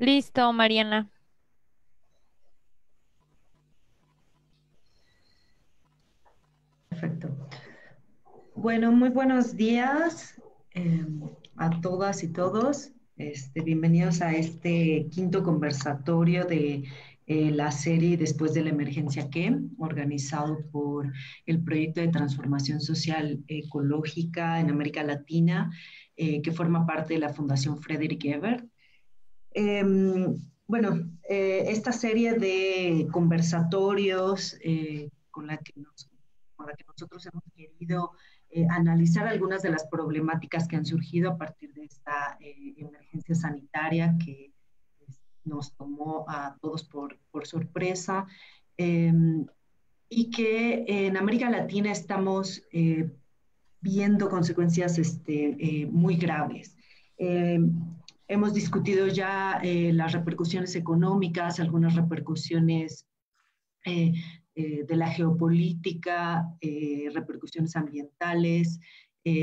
Listo, Mariana. Perfecto. Bueno, muy buenos días eh, a todas y todos. Bienvenidos a este quinto conversatorio de la serie Después de la Emergencia ¿Qué? Organizado por el Proyecto de Transformación Social Ecológica en América Latina, que forma parte de la Fundación Frederick Ebert. Esta serie de conversatorios con la que nosotros hemos querido analizar algunas de las problemáticas que han surgido a partir de esta emergencia sanitaria que nos tomó a todos por sorpresa, eh, y que en América Latina estamos viendo consecuencias muy graves. Eh, Hemos discutido ya las repercusiones económicas, algunas repercusiones eh, de la geopolítica, repercusiones ambientales.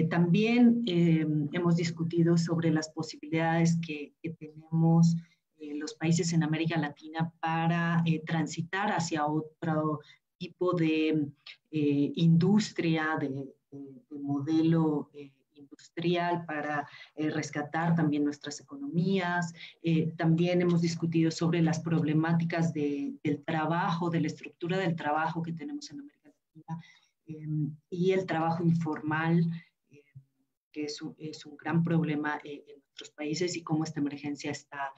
También hemos discutido sobre las posibilidades que tenemos los países en América Latina para transitar hacia otro tipo de industria, de modelo industrial para rescatar también nuestras economías. También hemos discutido sobre las problemáticas del trabajo, de la estructura del trabajo que tenemos en América Latina, y el trabajo informal, eh, que es un gran problema en nuestros países, y cómo esta emergencia está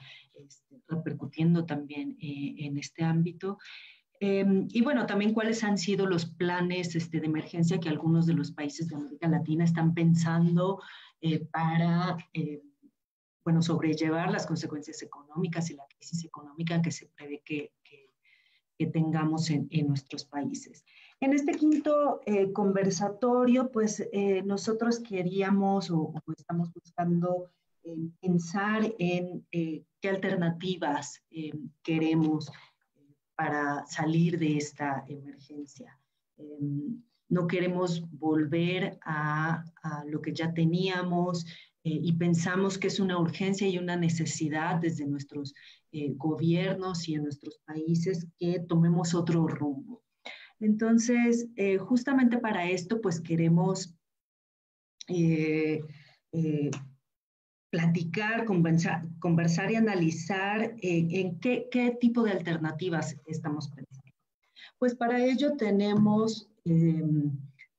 repercutiendo también en este ámbito. Y bueno, también cuáles han sido los planes de emergencia que algunos de los países de América Latina están pensando para bueno, sobrellevar las consecuencias económicas y la crisis económica que se prevé que tengamos en nuestros países. En este quinto conversatorio, pues nosotros queríamos o estamos buscando pensar en qué alternativas queremos para salir de esta emergencia. No queremos volver a lo que ya teníamos, y pensamos que es una urgencia y una necesidad desde nuestros gobiernos y en nuestros países que tomemos otro rumbo. Entonces, justamente para esto, pues queremos eh, eh, platicar, conversar y analizar en qué tipo de alternativas estamos pensando. Pues para ello tenemos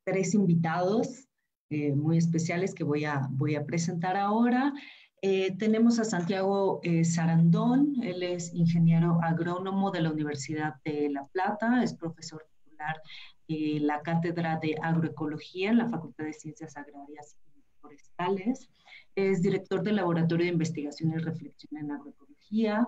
tres invitados muy especiales que voy a presentar ahora. Tenemos a Santiago Sarandón. Él es ingeniero agrónomo de la Universidad de La Plata, es profesor titular de la Cátedra de Agroecología en la Facultad de Ciencias Agrarias y Forestales. Es director del Laboratorio de Investigación y Reflexión en Agroecología,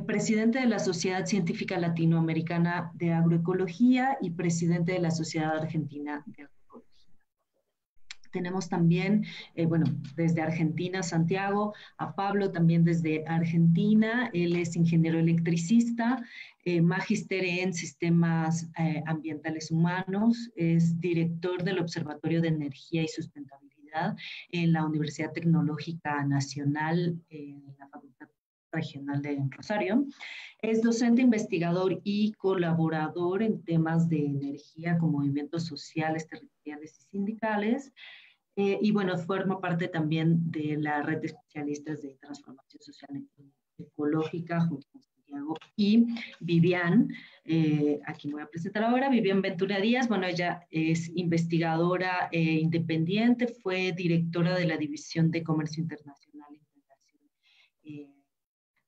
presidente de la Sociedad Científica Latinoamericana de Agroecología y presidente de la Sociedad Argentina de Agroecología. Tenemos también, bueno, desde Argentina, Santiago, a Pablo también desde Argentina. Él es ingeniero electricista, magíster en sistemas ambientales humanos, es director del Observatorio de Energía y Sustentabilidad en la Universidad Tecnológica Nacional, en la Facultad Regional de Rosario. Es docente, investigador y colaborador en temas de energía con movimientos sociales, territoriales y sindicales. Y bueno, forma parte también de la red de especialistas de transformación social ecológica junto con Santiago y Vivian, a quien voy a presentar ahora, Vivian Ventura Díaz. Bueno, ella es investigadora independiente, fue directora de la División de Comercio Internacional e Integración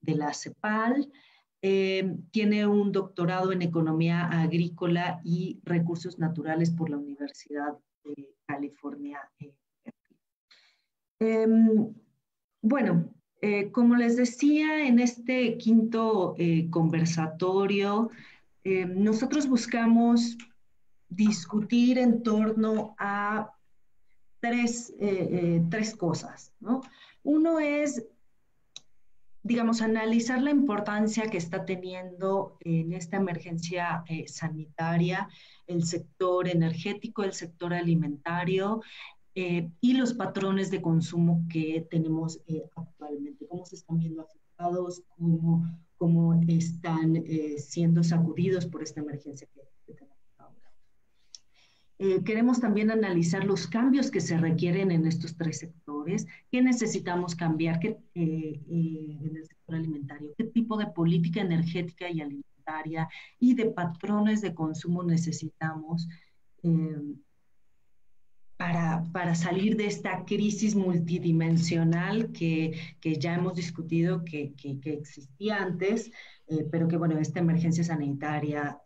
de la CEPAL. Tiene un doctorado en Economía Agrícola y Recursos Naturales por la Universidad de California. Eh, bueno, como les decía, en este quinto conversatorio, nosotros buscamos discutir en torno a tres cosas, ¿no? Uno es, digamos, analizar la importancia que está teniendo en esta emergencia sanitaria el sector energético, el sector alimentario, y los patrones de consumo que tenemos actualmente, cómo se están viendo afectados preocupados, cómo están siendo sacudidos por esta emergencia que tenemos ahora. Queremos también analizar los cambios que se requieren en estos tres sectores, qué necesitamos cambiar en el sector alimentario, qué tipo de política energética y alimentaria y de patrones de consumo necesitamos para salir de esta crisis multidimensional que ya hemos discutido que existía antes, pero que, bueno, esta emergencia sanitaria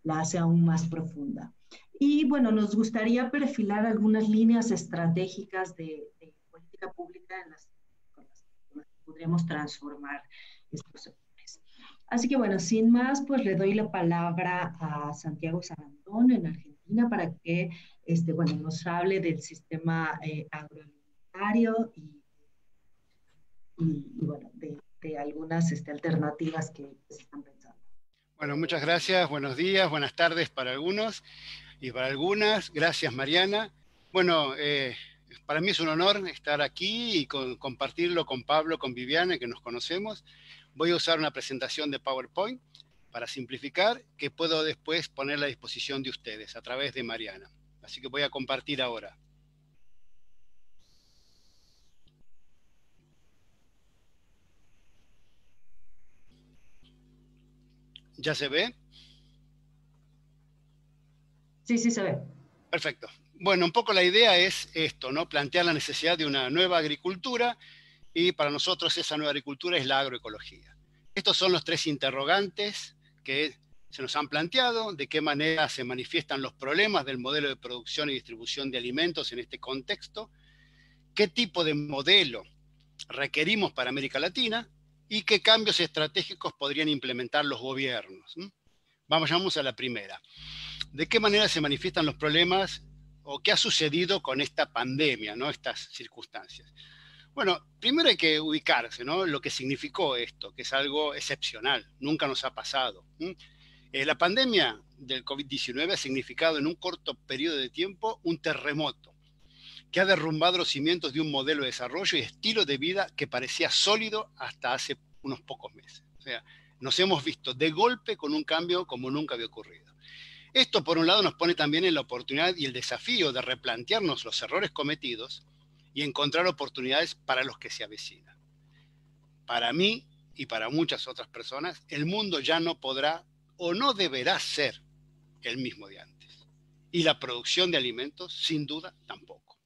la hace aún más profunda. Y, bueno, nos gustaría perfilar algunas líneas estratégicas de política pública con las que podríamos transformar estos sectores. Así que, bueno, sin más, pues le doy la palabra a Santiago Sarandón en Argentina para que bueno, nos hable del sistema agroalimentario y bueno, de algunas alternativas que se están pensando. Bueno, muchas gracias, buenos días, buenas tardes para algunos y para algunas. Gracias, Mariana. Bueno, para mí es un honor estar aquí y compartirlo con Pablo, con Viviana, que nos conocemos. Voy a usar una presentación de PowerPoint para simplificar, que puedo después poner a la disposición de ustedes a través de Mariana. Así que voy a compartir ahora. ¿Ya se ve? Sí, sí se ve. Perfecto. Bueno, un poco la idea es esto, ¿no? Plantear la necesidad de una nueva agricultura y para nosotros esa nueva agricultura es la agroecología. Estos son los tres interrogantes que se nos han planteado, de qué manera se manifiestan los problemas del modelo de producción y distribución de alimentos en este contexto, qué tipo de modelo requerimos para América Latina y qué cambios estratégicos podrían implementar los gobiernos. Vamos a la primera. ¿De qué manera se manifiestan los problemas o qué ha sucedido con esta pandemia, ¿no? Estas circunstancias? Bueno, primero hay que ubicarse, ¿no? Lo que significó esto, que es algo excepcional, nunca nos ha pasado. La pandemia del COVID-19 ha significado en un corto periodo de tiempo un terremoto que ha derrumbado los cimientos de un modelo de desarrollo y estilo de vida que parecía sólido hasta hace unos pocos meses. O sea, nos hemos visto de golpe con un cambio como nunca había ocurrido. Esto, por un lado, nos pone también en la oportunidad y el desafío de replantearnos los errores cometidos y encontrar oportunidades para los que se avecinan. Para mí y para muchas otras personas, el mundo ya no podrá o no deberá ser el mismo de antes. Y la producción de alimentos, sin duda, tampoco.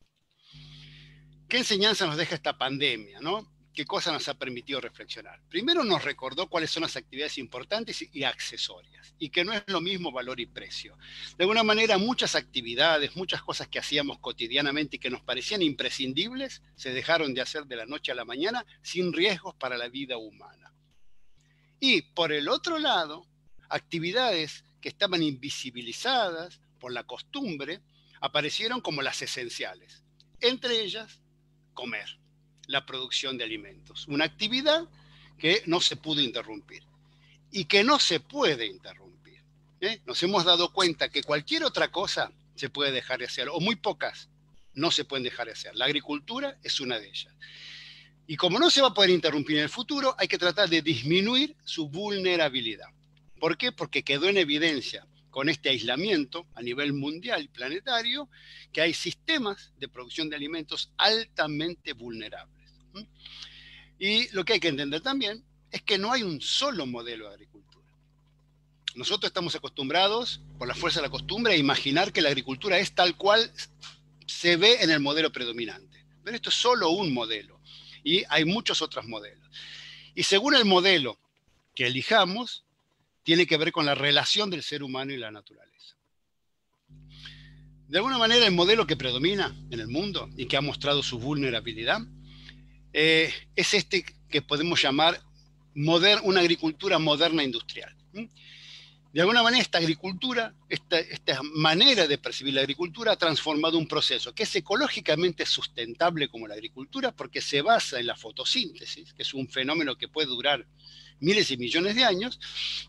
¿Qué enseñanza nos deja esta pandemia, no? ¿Qué cosa nos ha permitido reflexionar? Primero nos recordó cuáles son las actividades importantes y accesorias, y que no es lo mismo valor y precio. De alguna manera, muchas actividades, muchas cosas que hacíamos cotidianamente y que nos parecían imprescindibles, se dejaron de hacer de la noche a la mañana sin riesgos para la vida humana. Y por el otro lado, actividades que estaban invisibilizadas por la costumbre, aparecieron como las esenciales. Entre ellas, comer, la producción de alimentos. Una actividad que no se pudo interrumpir y que no se puede interrumpir. Nos hemos dado cuenta que cualquier otra cosa se puede dejar de hacer, o muy pocas no se pueden dejar de hacer. La agricultura es una de ellas. Y como no se va a poder interrumpir en el futuro, hay que tratar de disminuir su vulnerabilidad. ¿Por qué? Porque quedó en evidencia con este aislamiento a nivel mundial y planetario que hay sistemas de producción de alimentos altamente vulnerables. Y lo que hay que entender también es que no hay un solo modelo de agricultura. Nosotros estamos acostumbrados, por la fuerza de la costumbre, a imaginar que la agricultura es tal cual se ve en el modelo predominante. Pero esto es solo un modelo. Y hay muchos otros modelos. Y según el modelo que elijamos, tiene que ver con la relación del ser humano y la naturaleza. De alguna manera, el modelo que predomina en el mundo y que ha mostrado su vulnerabilidad es este que podemos llamar una agricultura moderna industrial. De alguna manera, esta agricultura, esta manera de percibir la agricultura ha transformado un proceso que es ecológicamente sustentable como la agricultura porque se basa en la fotosíntesis, que es un fenómeno que puede durar miles y millones de años,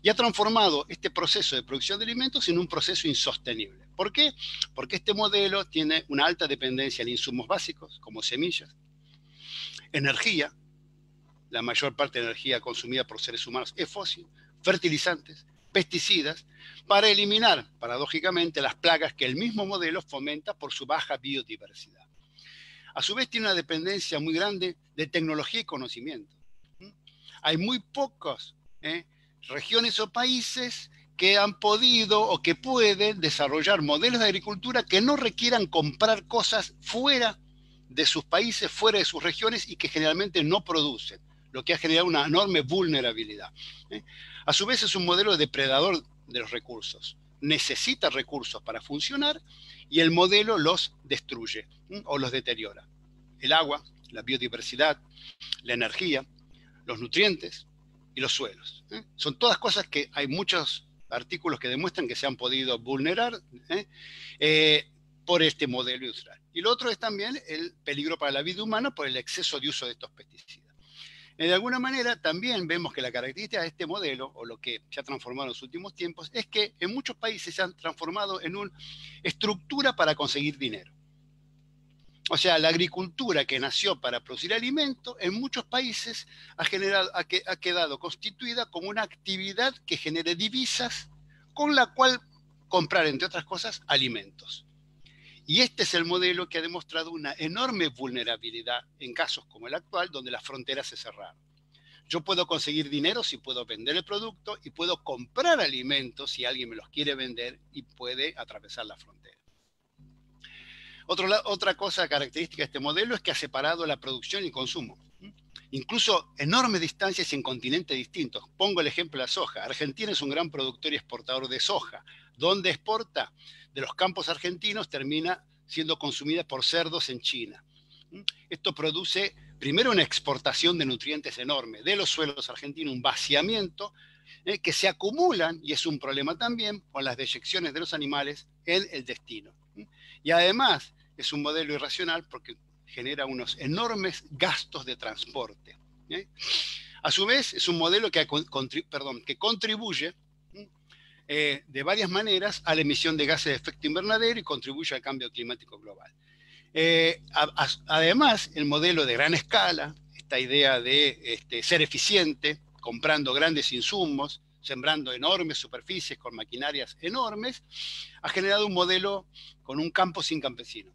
y ha transformado este proceso de producción de alimentos en un proceso insostenible. ¿Por qué? Porque este modelo tiene una alta dependencia en insumos básicos, como semillas, energía, la mayor parte de la energía consumida por seres humanos es fósil, fertilizantes, pesticidas, para eliminar, paradójicamente, las plagas que el mismo modelo fomenta por su baja biodiversidad. A su vez tiene una dependencia muy grande de tecnología y conocimiento. Hay muy pocas regiones o países que han podido o que pueden desarrollar modelos de agricultura que no requieran comprar cosas fuera de sus países, fuera de sus regiones y que generalmente no producen, lo que ha generado una enorme vulnerabilidad. A su vez es un modelo depredador de los recursos. Necesita recursos para funcionar y el modelo los destruye o los deteriora. El agua, la biodiversidad, la energía, los nutrientes y los suelos. Son todas cosas que hay muchos artículos que demuestran que se han podido vulnerar por este modelo industrial. Y lo otro es también el peligro para la vida humana por el exceso de uso de estos pesticidas. De alguna manera también vemos que la característica de este modelo, o lo que se ha transformado en los últimos tiempos, es que en muchos países se han transformado en una estructura para conseguir dinero. O sea, la agricultura que nació para producir alimento, en muchos países ha quedado constituida como una actividad que genere divisas con la cual comprar, entre otras cosas, alimentos. Y este es el modelo que ha demostrado una enorme vulnerabilidad en casos como el actual, donde las fronteras se cerraron. Yo puedo conseguir dinero si puedo vender el producto y puedo comprar alimentos si alguien me los quiere vender y puede atravesar la frontera. Otra cosa característica de este modelo es que ha separado la producción y el consumo. Incluso enormes distancias en continentes distintos. Pongo el ejemplo de la soja. Argentina es un gran productor y exportador de soja. ¿Dónde exporta? De los campos argentinos termina siendo consumida por cerdos en China. Esto produce primero una exportación de nutrientes enorme de los suelos argentinos, un vaciamiento que se acumulan, y es un problema también, con las deyecciones de los animales en el destino. Y además es un modelo irracional porque genera unos enormes gastos de transporte. A su vez es un modelo que contribuye de varias maneras a la emisión de gases de efecto invernadero y contribuye al cambio climático global. Además, el modelo de gran escala, esta idea de ser eficiente, comprando grandes insumos, sembrando enormes superficies con maquinarias enormes, ha generado un modelo con un campo sin campesinos.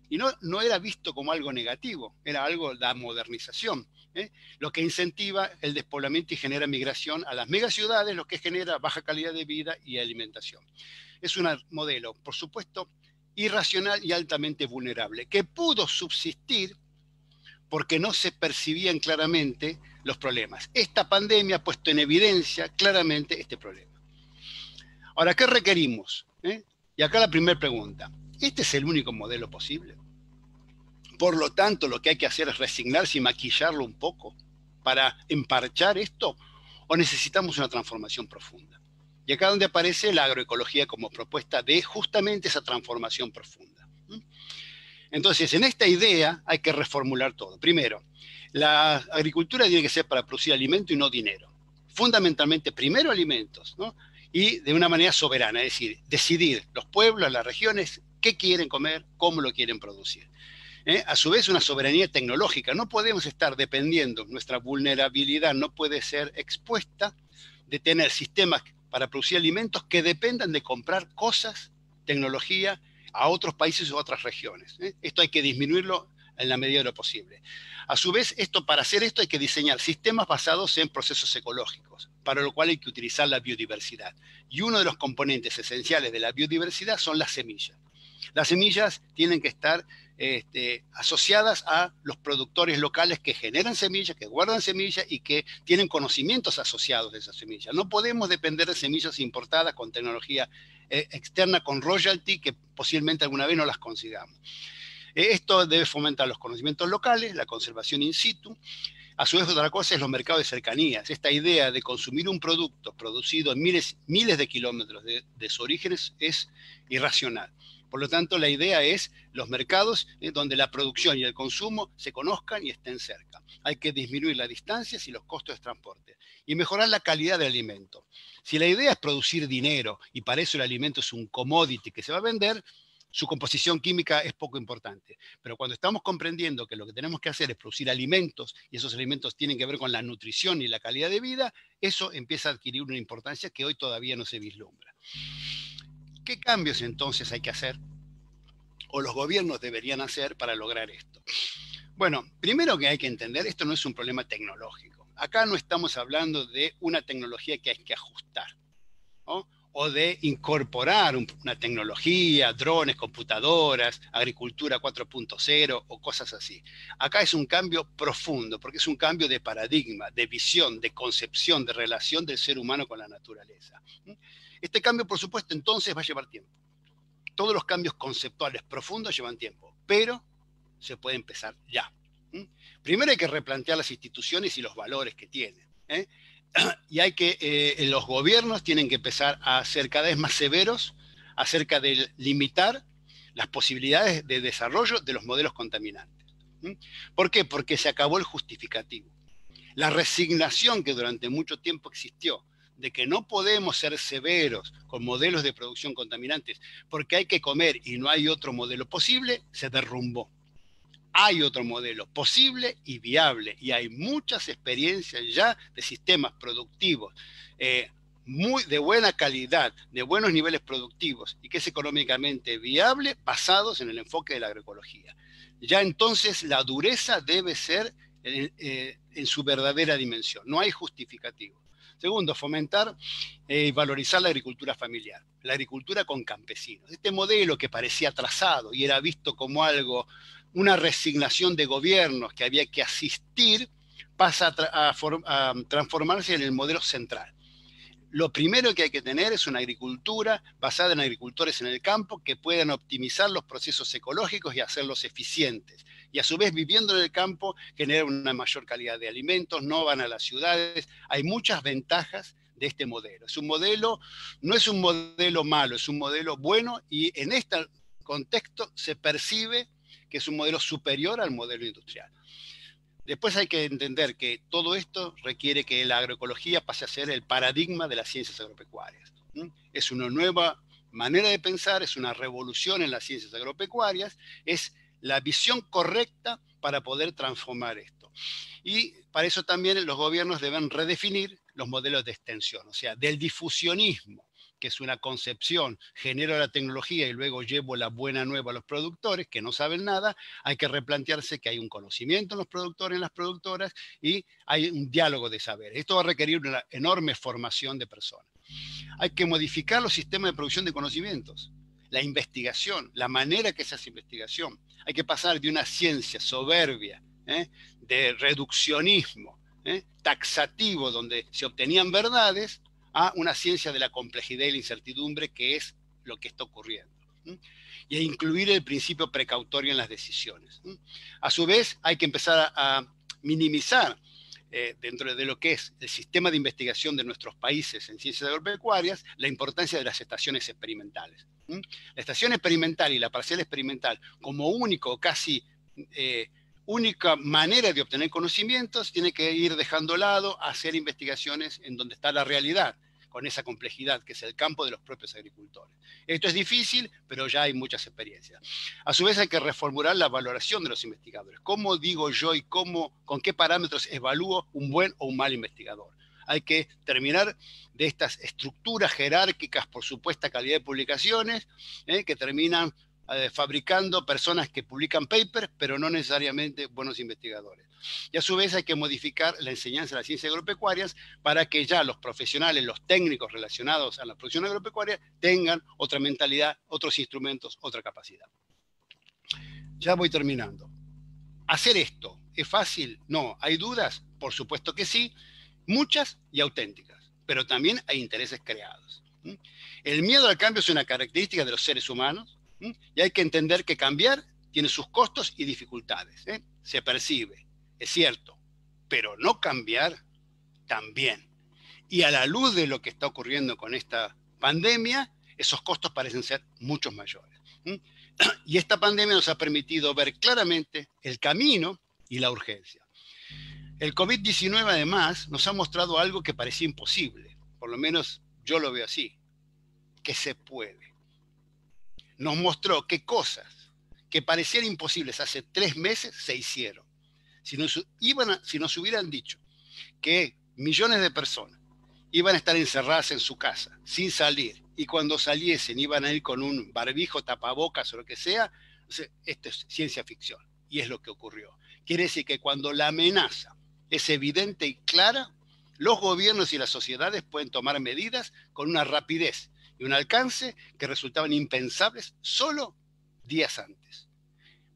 Y no era visto como algo negativo, era algo de la modernización, lo que incentiva el despoblamiento y genera migración a las megaciudades, lo que genera baja calidad de vida y alimentación. Es un modelo, por supuesto, irracional y altamente vulnerable, que pudo subsistir porque no se percibían claramente los problemas. Esta pandemia ha puesto en evidencia claramente este problema. Ahora, ¿qué requerimos? Y acá la primera pregunta. ¿Este es el único modelo posible? Por lo tanto, lo que hay que hacer es resignarse y maquillarlo un poco para emparchar esto, ¿o necesitamos una transformación profunda? Y acá es donde aparece la agroecología como propuesta de justamente esa transformación profunda. Entonces, en esta idea hay que reformular todo. Primero, la agricultura tiene que ser para producir alimento y no dinero. Fundamentalmente, primero alimentos, ¿no? Y de una manera soberana, es decir, decidir los pueblos, las regiones, qué quieren comer, cómo lo quieren producir. A su vez, una soberanía tecnológica. No podemos estar dependiendo, nuestra vulnerabilidad no puede ser expuesta de tener sistemas para producir alimentos que dependan de comprar cosas, tecnología, a otros países o a otras regiones. Esto hay que disminuirlo en la medida de lo posible. A su vez, para hacer esto hay que diseñar sistemas basados en procesos ecológicos, para lo cual hay que utilizar la biodiversidad. Y uno de los componentes esenciales de la biodiversidad son las semillas. Las semillas tienen que estar asociadas a los productores locales que generan semillas, que guardan semillas y que tienen conocimientos asociados de esas semillas. No podemos depender de semillas importadas con tecnología externa, con royalty, que posiblemente alguna vez no las consigamos. Esto debe fomentar los conocimientos locales, la conservación in situ. A su vez, otra cosa es los mercados de cercanías. Esta idea de consumir un producto producido en miles de kilómetros de su origen es irracional. Por lo tanto, la idea es los mercados donde la producción y el consumo se conozcan y estén cerca. Hay que disminuir las distancias y los costos de transporte y mejorar la calidad del alimento. Si la idea es producir dinero y para eso el alimento es un commodity que se va a vender, su composición química es poco importante. Pero cuando estamos comprendiendo que lo que tenemos que hacer es producir alimentos, y esos alimentos tienen que ver con la nutrición y la calidad de vida, eso empieza a adquirir una importancia que hoy todavía no se vislumbra. ¿Qué cambios entonces hay que hacer, o los gobiernos deberían hacer para lograr esto? Bueno, primero que hay que entender, esto no es un problema tecnológico. Acá no estamos hablando de una tecnología que hay que ajustar, ¿no? O de incorporar una tecnología, drones, computadoras, agricultura 4.0 o cosas así. Acá es un cambio profundo, porque es un cambio de paradigma, de visión, de concepción, de relación del ser humano con la naturaleza. Este cambio, por supuesto, entonces va a llevar tiempo. Todos los cambios conceptuales profundos llevan tiempo, pero se puede empezar ya. Primero hay que replantear las instituciones y los valores que tienen. Y los gobiernos tienen que empezar a ser cada vez más severos acerca de limitar las posibilidades de desarrollo de los modelos contaminantes. ¿Por qué? Porque se acabó el justificativo. La resignación que durante mucho tiempo existió de que no podemos ser severos con modelos de producción contaminantes porque hay que comer y no hay otro modelo posible, se derrumbó. Hay otro modelo posible y viable, y hay muchas experiencias ya de sistemas productivos de buena calidad, de buenos niveles productivos y que es económicamente viable, basados en el enfoque de la agroecología. Ya entonces la dureza debe ser en su verdadera dimensión, no hay justificativo. Segundo, fomentar y valorizar la agricultura familiar, la agricultura con campesinos. Este modelo que parecía trazado y era visto como algo, una resignación de gobiernos que había que asistir, pasa a transformarse en el modelo central. Lo primero que hay que tener es una agricultura basada en agricultores en el campo que puedan optimizar los procesos ecológicos y hacerlos eficientes. Y a su vez, viviendo en el campo, generan una mayor calidad de alimentos, no van a las ciudades. Hay muchas ventajas de este modelo. Es un modelo, no es un modelo malo, es un modelo bueno, y en este contexto se percibe que es un modelo superior al modelo industrial. Después hay que entender que todo esto requiere que la agroecología pase a ser el paradigma de las ciencias agropecuarias. Es una nueva manera de pensar, es una revolución en las ciencias agropecuarias, es la visión correcta para poder transformar esto. Y para eso también los gobiernos deben redefinir los modelos de extensión, o sea, del difusionismo, que es una concepción, genero la tecnología y luego llevo la buena nueva a los productores que no saben nada. Hay que replantearse que hay un conocimiento en los productores, en las productoras, y hay un diálogo de saber. Esto va a requerir una enorme formación de personas. Hay que modificar los sistemas de producción de conocimientos, la investigación, la manera que se hace investigación. Hay que pasar de una ciencia soberbia, de reduccionismo, taxativo, donde se obtenían verdades, a una ciencia de la complejidad y la incertidumbre, que es lo que está ocurriendo. Y a incluir el principio precautorio en las decisiones. A su vez, hay que empezar a minimizar dentro de lo que es el sistema de investigación de nuestros países en ciencias agropecuarias, la importancia de las estaciones experimentales. La estación experimental y la parcial experimental como única manera de obtener conocimientos, tiene que ir dejando de lado hacer investigaciones en donde está la realidad, con esa complejidad que es el campo de los propios agricultores. Esto es difícil, pero ya hay muchas experiencias. A su vez hay que reformular la valoración de los investigadores. ¿Cómo digo yo y con qué parámetros evalúo un buen o un mal investigador? Hay que terminar de estas estructuras jerárquicas por supuesta calidad de publicaciones, que terminan fabricando personas que publican papers, pero no necesariamente buenos investigadores. Y a su vez hay que modificar la enseñanza de las ciencias agropecuarias para que ya los profesionales, los técnicos relacionados a la producción agropecuaria tengan otra mentalidad, otros instrumentos, otra capacidad. Ya voy terminando. ¿Hacer esto es fácil? No. ¿Hay dudas? Por supuesto que sí, muchas y auténticas, pero también hay intereses creados. El miedo al cambio es una característica de los seres humanos, y hay que entender que cambiar tiene sus costos y dificultades. Se percibe, es cierto, pero no cambiar también. Y a la luz de lo que está ocurriendo con esta pandemia, esos costos parecen ser muchos mayores. Y esta pandemia nos ha permitido ver claramente el camino y la urgencia. El COVID-19 además nos ha mostrado algo que parecía imposible, por lo menos yo lo veo así, que se puede. nos mostró que cosas que parecían imposibles hace 3 meses se hicieron. Si nos hubieran dicho que millones de personas iban a estar encerradas en su casa, sin salir, y cuando saliesen iban a ir con un barbijo, tapabocas o lo que sea, esto es ciencia ficción, y es lo que ocurrió. Quiere decir que cuando la amenaza es evidente y clara, los gobiernos y las sociedades pueden tomar medidas con una rapidez y un alcance que resultaban impensables solo días antes.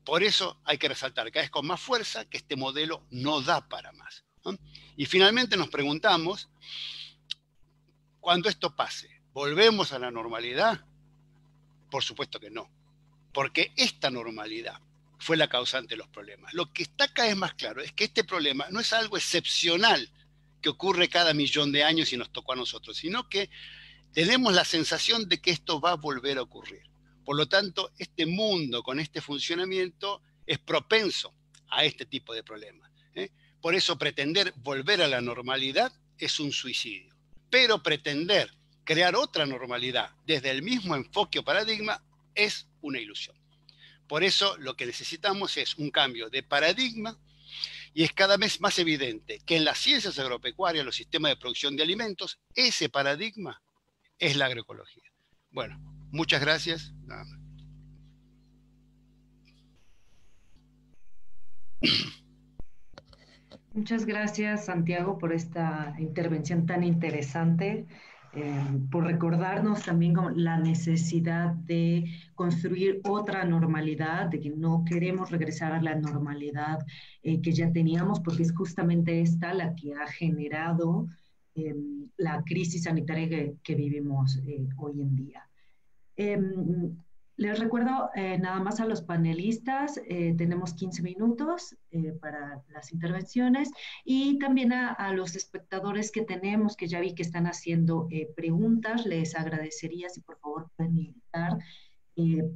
Por eso hay que resaltar cada vez con más fuerza que este modelo no da para más, ¿no? Y finalmente nos preguntamos, cuando esto pase, ¿volvemos a la normalidad? Por supuesto que no, porque esta normalidad fue la causante de los problemas. Lo que está cada vez más claro es que este problema no es algo excepcional que ocurre cada millón de años y nos tocó a nosotros, sino que tenemos la sensación de que esto va a volver a ocurrir. Por lo tanto, este mundo con este funcionamiento es propenso a este tipo de problemas, ¿eh? Por eso pretender volver a la normalidad es un suicidio. Pero pretender crear otra normalidad desde el mismo enfoque o paradigma es una ilusión. Por eso lo que necesitamos es un cambio de paradigma, y es cada vez más evidente que en las ciencias agropecuarias, los sistemas de producción de alimentos, ese paradigma es la agroecología. Bueno, muchas gracias. Nada más. Muchas gracias, Santiago, por esta intervención tan interesante, por recordarnos también la necesidad de construir otra normalidad, de que no queremos regresar a la normalidad que ya teníamos, porque es justamente esta la que ha generado la crisis sanitaria que vivimos hoy en día. Les recuerdo nada más a los panelistas, tenemos 15 minutos para las intervenciones, y también a los espectadores que tenemos, que ya vi que están haciendo preguntas, les agradecería si por favor pueden indicar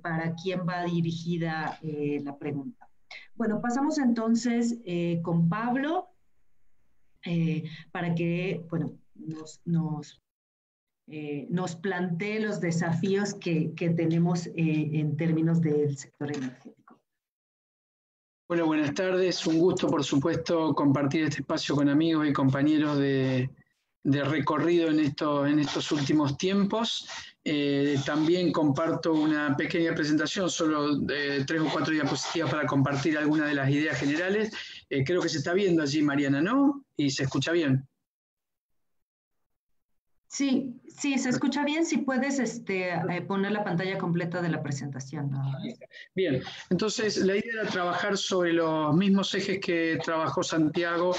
para quién va dirigida la pregunta. Bueno, pasamos entonces con Pablo para que, bueno, nos plantee los desafíos que tenemos en términos del sector energético. Bueno, buenas tardes. Un gusto, por supuesto, compartir este espacio con amigos y compañeros de recorrido en estos últimos tiempos. También comparto una pequeña presentación, solo 3 o 4 diapositivas para compartir algunas de las ideas generales. Creo que se está viendo allí, Mariana, ¿no? Y se escucha bien. Sí, se escucha bien. Si puedes poner la pantalla completa de la presentación. Bien, entonces la idea era trabajar sobre los mismos ejes que trabajó Santiago,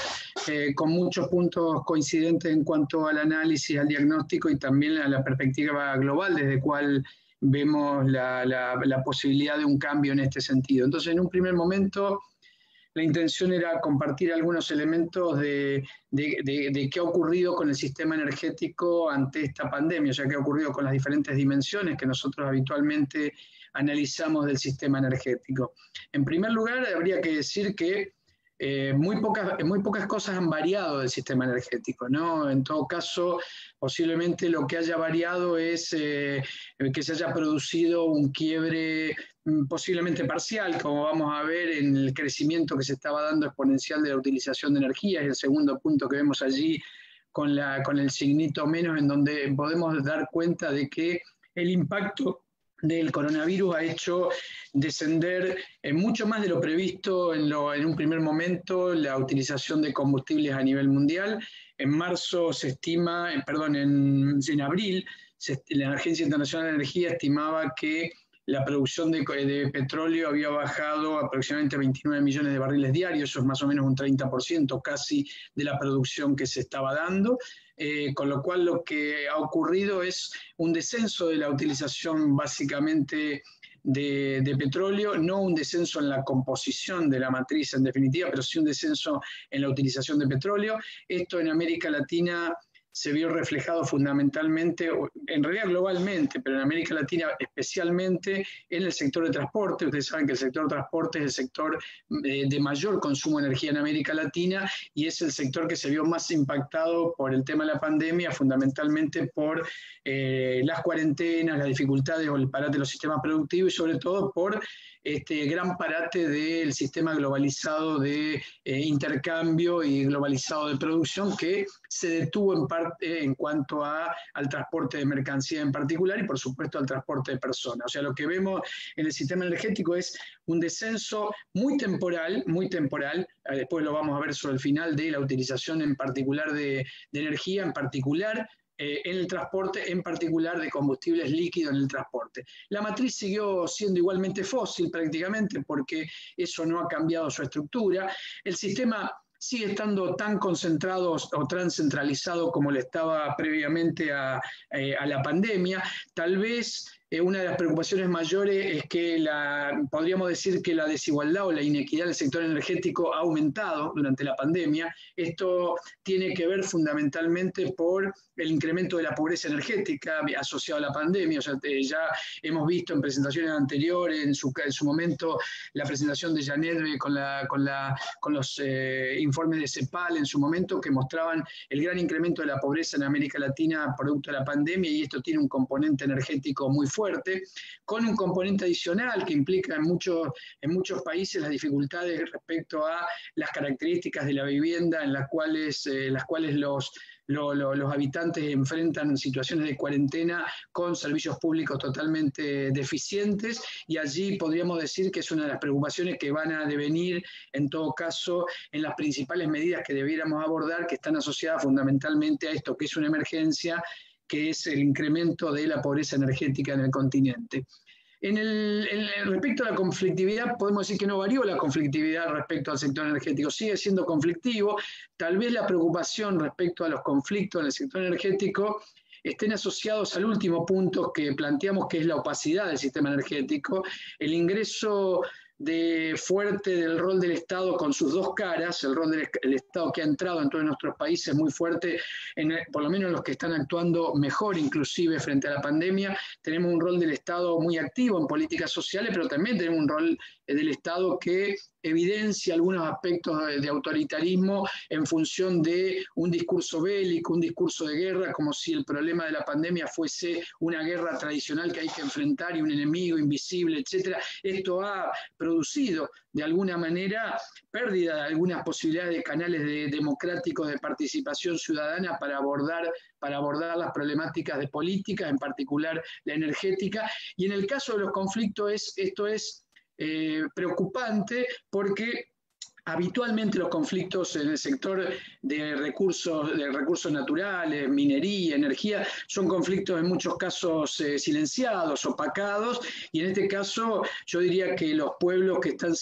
con muchos puntos coincidentes en cuanto al análisis, al diagnóstico y también a la perspectiva global desde cual vemos la posibilidad de un cambio en este sentido. Entonces, en un primer momento, la intención era compartir algunos elementos de qué ha ocurrido con el sistema energético ante esta pandemia, o sea, qué ha ocurrido con las diferentes dimensiones que nosotros habitualmente analizamos del sistema energético. En primer lugar, habría que decir que muy pocas cosas han variado del sistema energético, ¿no? En todo caso, posiblemente lo que haya variado es que se haya producido un quiebre posiblemente parcial, como vamos a ver en el crecimiento que se estaba dando exponencial de la utilización de energía, es el segundo punto que vemos allí con el signito menos, en donde podemos dar cuenta de que el impacto del coronavirus ha hecho descender mucho más de lo previsto en un primer momento la utilización de combustibles a nivel mundial. En marzo se estima, en abril, la Agencia Internacional de Energía estimaba que la producción de petróleo había bajado aproximadamente 29 millones de barriles diarios, eso es más o menos un 30% casi de la producción que se estaba dando. Con lo cual lo que ha ocurrido es un descenso de la utilización básicamente de petróleo, no un descenso en la composición de la matriz en definitiva, pero sí un descenso en la utilización de petróleo. Esto en América Latina se vio reflejado fundamentalmente, en realidad globalmente, pero en América Latina especialmente, en el sector de transporte. Ustedes saben que el sector de transporte es el sector de mayor consumo de energía en América Latina y es el sector que se vio más impactado por el tema de la pandemia, fundamentalmente por las cuarentenas, las dificultades o el parate de los sistemas productivos y sobre todo por este gran parate del sistema globalizado de intercambio y globalizado de producción que se detuvo en parte en cuanto al transporte de mercancía en particular y por supuesto al transporte de personas. O sea, lo que vemos en el sistema energético es un descenso muy temporal, después lo vamos a ver sobre el final de la utilización en particular de energía, en particular en el transporte, en particular de combustibles líquidos en el transporte. La matriz siguió siendo igualmente fósil prácticamente porque eso no ha cambiado su estructura. El sistema sigue estando tan concentrado o tan centralizado como lo estaba previamente a la pandemia. Tal vez una de las preocupaciones mayores es que podríamos decir que la desigualdad o la inequidad del sector energético ha aumentado durante la pandemia. Esto tiene que ver fundamentalmente por el incremento de la pobreza energética asociado a la pandemia. O sea, ya hemos visto en presentaciones anteriores, en su momento, la presentación de Janet con los informes de CEPAL en su momento que mostraban el gran incremento de la pobreza en América Latina producto de la pandemia, y esto tiene un componente energético muy fuerte, con un componente adicional que implica en muchos países las dificultades respecto a las características de la vivienda en las cuales los habitantes enfrentan situaciones de cuarentena con servicios públicos totalmente deficientes, y allí podríamos decir que es una de las preocupaciones que van a devenir en todo caso en las principales medidas que debiéramos abordar, que están asociadas fundamentalmente a esto que es una emergencia, que es el incremento de la pobreza energética en el continente. Respecto a la conflictividad, podemos decir que no varió la conflictividad respecto al sector energético, sigue siendo conflictivo. Tal vez la preocupación respecto a los conflictos en el sector energético estén asociados al último punto que planteamos, que es la opacidad del sistema energético, el ingreso fuerte del rol del Estado con sus dos caras, el rol del Estado que ha entrado en todos nuestros países muy fuerte, por lo menos los que están actuando mejor inclusive frente a la pandemia. Tenemos un rol del Estado muy activo en políticas sociales, pero también tenemos un rol del Estado que evidencia algunos aspectos de autoritarismo en función de un discurso bélico, un discurso de guerra, como si el problema de la pandemia fuese una guerra tradicional que hay que enfrentar y un enemigo invisible, etc. Esto ha producido de alguna manera pérdida de algunas posibilidades de canales democráticos de participación ciudadana para abordar las problemáticas de política, en particular la energética. Y en el caso de los conflictos esto es preocupante porque habitualmente los conflictos en el sector de recursos naturales, minería, energía, son conflictos en muchos casos silenciados, opacados, y en este caso yo diría que los pueblos que están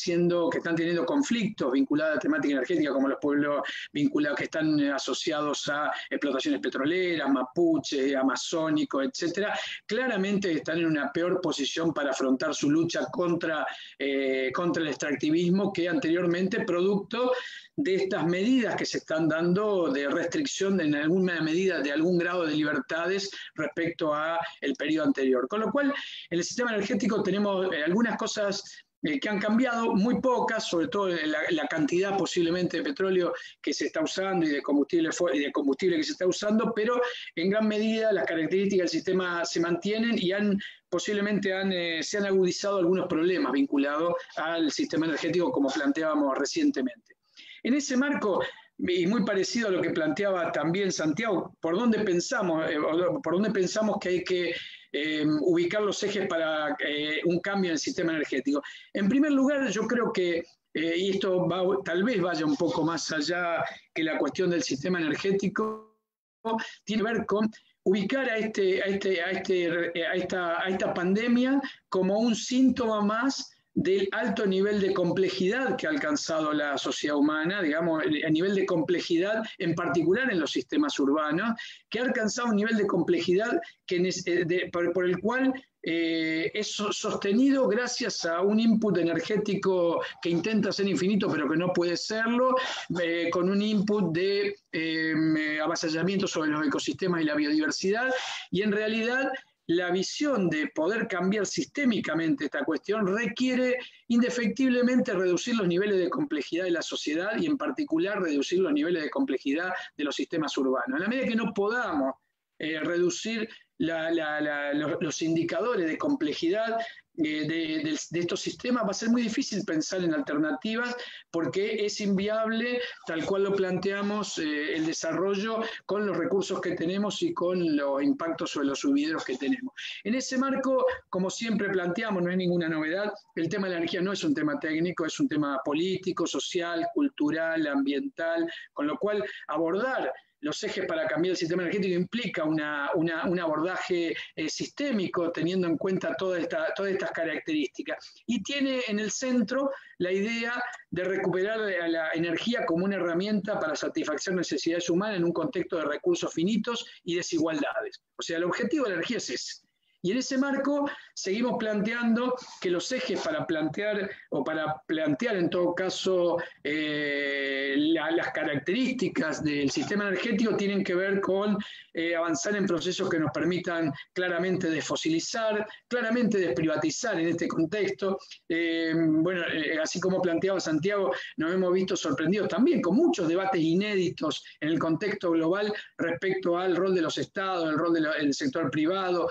teniendo conflictos vinculados a la temática energética, como los pueblos vinculados que están asociados a explotaciones petroleras, mapuche, amazónico, etcétera, claramente están en una peor posición para afrontar su lucha contra el extractivismo que anteriormente, producto de estas medidas que se están dando de restricción en alguna medida de algún grado de libertades respecto a el periodo anterior. Con lo cual, en el sistema energético tenemos algunas cosas que han cambiado, muy pocas, sobre todo la cantidad posiblemente de petróleo que se está usando y de combustible que se está usando, pero en gran medida las características del sistema se mantienen y posiblemente se han agudizado algunos problemas vinculados al sistema energético, como planteábamos recientemente. En ese marco, y muy parecido a lo que planteaba también Santiago, ¿por dónde pensamos que hay que ubicar los ejes para un cambio en el sistema energético? En primer lugar, yo creo que, y esto tal vez vaya un poco más allá que la cuestión del sistema energético, tiene que ver con ubicar a esta pandemia como un síntoma más del alto nivel de complejidad que ha alcanzado la sociedad humana, digamos, a nivel de complejidad, en particular en los sistemas urbanos, que ha alcanzado un nivel de complejidad por el cual es sostenido gracias a un input energético que intenta ser infinito pero que no puede serlo, con un input de avasallamiento sobre los ecosistemas y la biodiversidad, y en realidad la visión de poder cambiar sistémicamente esta cuestión requiere indefectiblemente reducir los niveles de complejidad de la sociedad y en particular reducir los niveles de complejidad de los sistemas urbanos. En la medida que no podamos reducir los indicadores de complejidad de estos sistemas, va a ser muy difícil pensar en alternativas porque es inviable, tal cual lo planteamos, el desarrollo con los recursos que tenemos y con los impactos sobre los sumideros que tenemos. En ese marco, como siempre planteamos, no es ninguna novedad, el tema de la energía no es un tema técnico, es un tema político, social, cultural, ambiental, con lo cual abordar los ejes para cambiar el sistema energético implica un abordaje sistémico, teniendo en cuenta todas estas características. Y tiene en el centro la idea de recuperar la energía como una herramienta para satisfacer necesidades humanas en un contexto de recursos finitos y desigualdades. O sea, el objetivo de la energía es ese. Y en ese marco seguimos planteando que los ejes para plantear en todo caso las características del sistema energético tienen que ver con avanzar en procesos que nos permitan claramente desfosilizar, claramente desprivatizar en este contexto. Así como planteaba Santiago, nos hemos visto sorprendidos también con muchos debates inéditos en el contexto global respecto al rol de los estados, el rol del sector privado,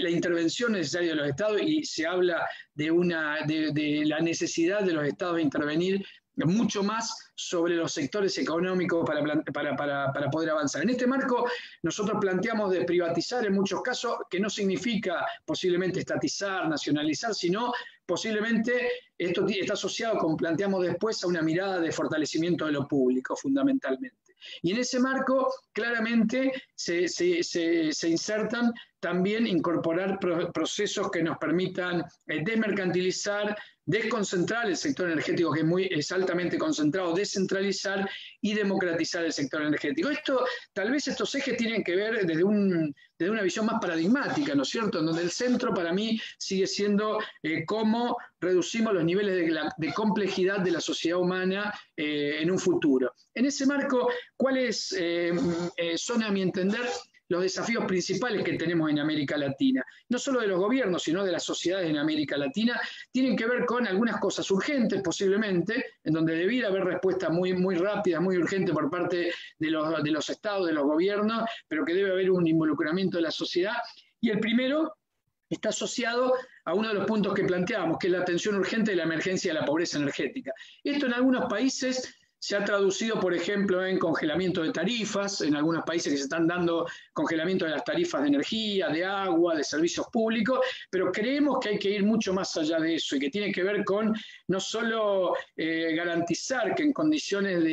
la intervención necesaria de los estados, y se habla de la necesidad de los estados de intervenir mucho más sobre los sectores económicos para poder avanzar. En este marco, nosotros planteamos de privatizar en muchos casos, que no significa posiblemente estatizar, nacionalizar, sino posiblemente esto está asociado, como planteamos después, a una mirada de fortalecimiento de lo público, fundamentalmente. Y en ese marco, claramente, se insertan también incorporar procesos que nos permitan desmercantilizar, desconcentrar el sector energético, que es altamente concentrado, descentralizar y democratizar el sector energético. Tal vez estos ejes tienen que ver desde una visión más paradigmática, ¿no es cierto?, en donde el centro para mí sigue siendo cómo reducimos los niveles de complejidad de la sociedad humana en un futuro. En ese marco, ¿cuáles son, a mi entender, los desafíos principales que tenemos en América Latina? No solo de los gobiernos, sino de las sociedades en América Latina, tienen que ver con algunas cosas urgentes, posiblemente, en donde debiera haber respuestas muy, muy rápidas, muy urgentes por parte de los estados, de los gobiernos, pero que debe haber un involucramiento de la sociedad. Y el primero está asociado a uno de los puntos que planteábamos, que es la atención urgente de la emergencia de la pobreza energética. Esto en algunos países se ha traducido, por ejemplo, en congelamiento de tarifas, en algunos países que se están dando congelamiento de las tarifas de energía, de agua, de servicios públicos, pero creemos que hay que ir mucho más allá de eso y que tiene que ver con no solo garantizar que en condiciones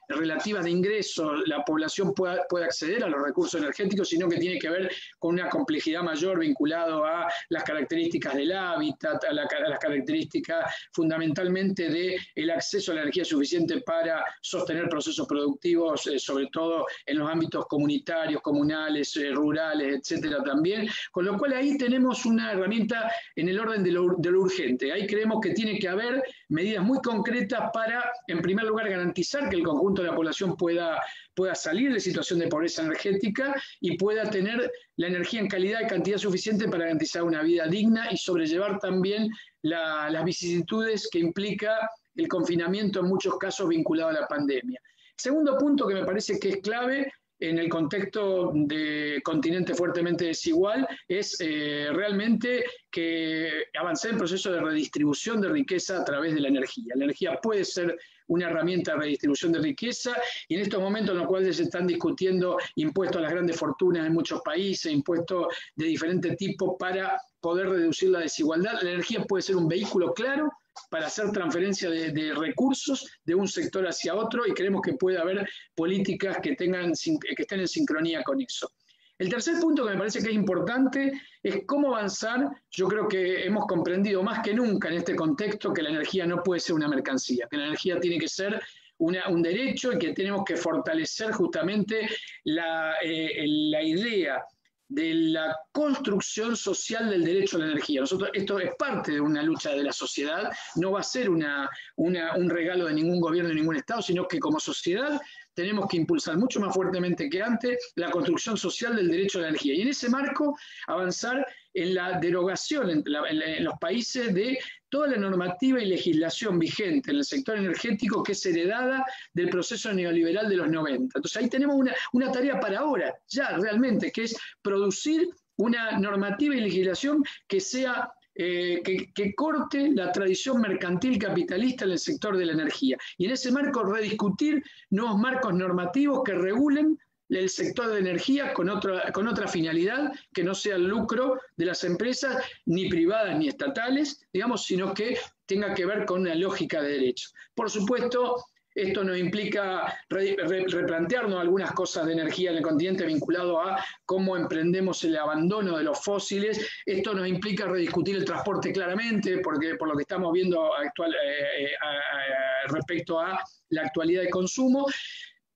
relativas de ingreso la población pueda acceder a los recursos energéticos, sino que tiene que ver con una complejidad mayor vinculado a las características del hábitat, a las características fundamentalmente del acceso a la energía suficiente para sostener procesos productivos, sobre todo en los ámbitos comunitarios, comunales, rurales, etcétera también, con lo cual ahí tenemos una herramienta en el orden de lo urgente. Ahí creemos que tiene que haber medidas muy concretas para, en primer lugar, garantizar que el conjunto de la población pueda salir de situación de pobreza energética y pueda tener la energía en calidad y cantidad suficiente para garantizar una vida digna y sobrellevar también las vicisitudes que implica el confinamiento, en muchos casos vinculado a la pandemia. Segundo punto que me parece que es clave en el contexto de continente fuertemente desigual es realmente que avanzar en proceso de redistribución de riqueza a través de la energía. La energía puede ser una herramienta de redistribución de riqueza y en estos momentos en los cuales se están discutiendo impuestos a las grandes fortunas en muchos países, impuestos de diferente tipo para poder reducir la desigualdad, la energía puede ser un vehículo claro para hacer transferencia de recursos de un sector hacia otro y creemos que puede haber políticas que estén en sincronía con eso. El tercer punto que me parece que es importante es cómo avanzar. Yo creo que hemos comprendido más que nunca en este contexto que la energía no puede ser una mercancía, que la energía tiene que ser un derecho y que tenemos que fortalecer justamente la idea de la construcción social del derecho a la energía. Esto es parte de una lucha de la sociedad, no va a ser un regalo de ningún gobierno, de ningún Estado, sino que como sociedad tenemos que impulsar mucho más fuertemente que antes la construcción social del derecho a la energía. Y en ese marco, avanzar en la derogación en los países de toda la normativa y legislación vigente en el sector energético que es heredada del proceso neoliberal de los 90. Entonces ahí tenemos una tarea para ahora, ya realmente, que es producir una normativa y legislación que sea que corte la tradición mercantil capitalista en el sector de la energía. Y en ese marco rediscutir nuevos marcos normativos que regulen el sector de energía con otra finalidad, que no sea el lucro de las empresas, ni privadas ni estatales, digamos, sino que tenga que ver con una lógica de derechos. Por supuesto, esto nos implica replantearnos algunas cosas de energía en el continente vinculado a cómo emprendemos el abandono de los fósiles. Esto nos implica rediscutir el transporte claramente, porque por lo que estamos viendo respecto a la actualidad de consumo.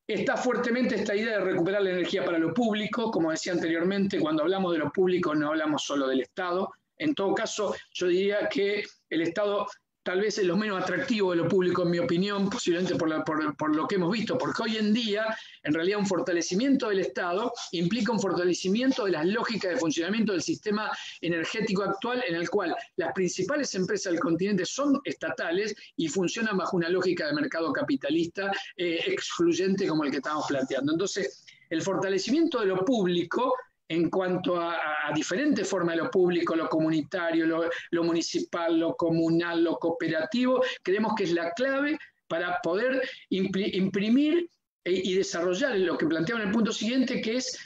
Está fuertemente esta idea de recuperar la energía para lo público. Como decía anteriormente, cuando hablamos de lo público no hablamos solo del Estado. En todo caso, yo diría que el Estado tal vez es lo menos atractivo de lo público, en mi opinión, posiblemente por lo que hemos visto, porque hoy en día, en realidad, un fortalecimiento del Estado implica un fortalecimiento de las lógicas de funcionamiento del sistema energético actual, en el cual las principales empresas del continente son estatales y funcionan bajo una lógica de mercado capitalista excluyente como el que estamos planteando. Entonces, el fortalecimiento de lo público en cuanto a diferentes formas de lo público, lo comunitario, lo municipal, lo comunal, lo cooperativo, creemos que es la clave para poder imprimir y desarrollar lo que planteaba en el punto siguiente, que es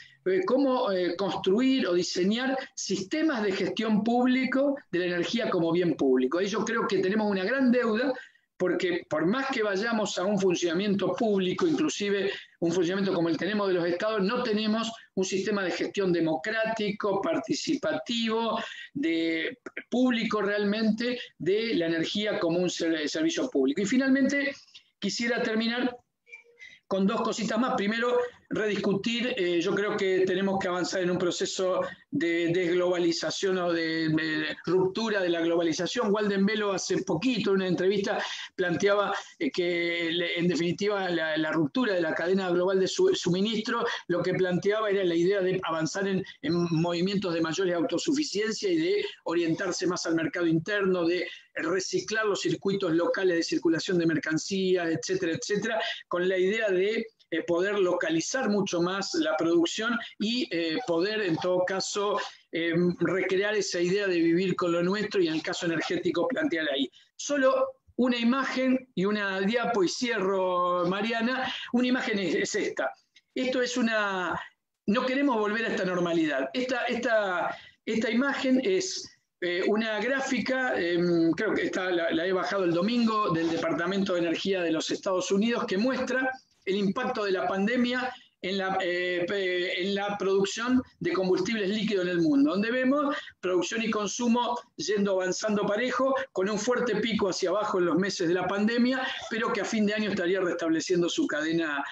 cómo construir o diseñar sistemas de gestión público de la energía como bien público. Ahí yo creo que tenemos una gran deuda, porque por más que vayamos a un funcionamiento público, inclusive un funcionamiento como el tenemos de los estados, no tenemos un sistema de gestión democrático, participativo, público realmente, de la energía como un servicio público. Y finalmente quisiera terminar con dos cositas más. Primero, rediscutir, yo creo que tenemos que avanzar en un proceso de desglobalización o de ruptura de la globalización. Walden Belo hace poquito en una entrevista planteaba que en definitiva la ruptura de la cadena global de suministro lo que planteaba era la idea de avanzar en movimientos de mayores autosuficiencia y de orientarse más al mercado interno, de reciclar los circuitos locales de circulación de mercancías, etcétera, etcétera, con la idea de poder localizar mucho más la producción y poder, en todo caso, recrear esa idea de vivir con lo nuestro y en el caso energético plantear ahí. Solo una imagen y una diapo y cierro, Mariana. Una imagen es esta. Esto es una... No queremos volver a esta normalidad. Esta imagen es una gráfica, creo que la he bajado el domingo, del Departamento de Energía de los Estados Unidos, que muestra el impacto de la pandemia en la producción de combustibles líquidos en el mundo, donde vemos producción y consumo avanzando parejo, con un fuerte pico hacia abajo en los meses de la pandemia, pero que a fin de año estaría restableciendo su cadena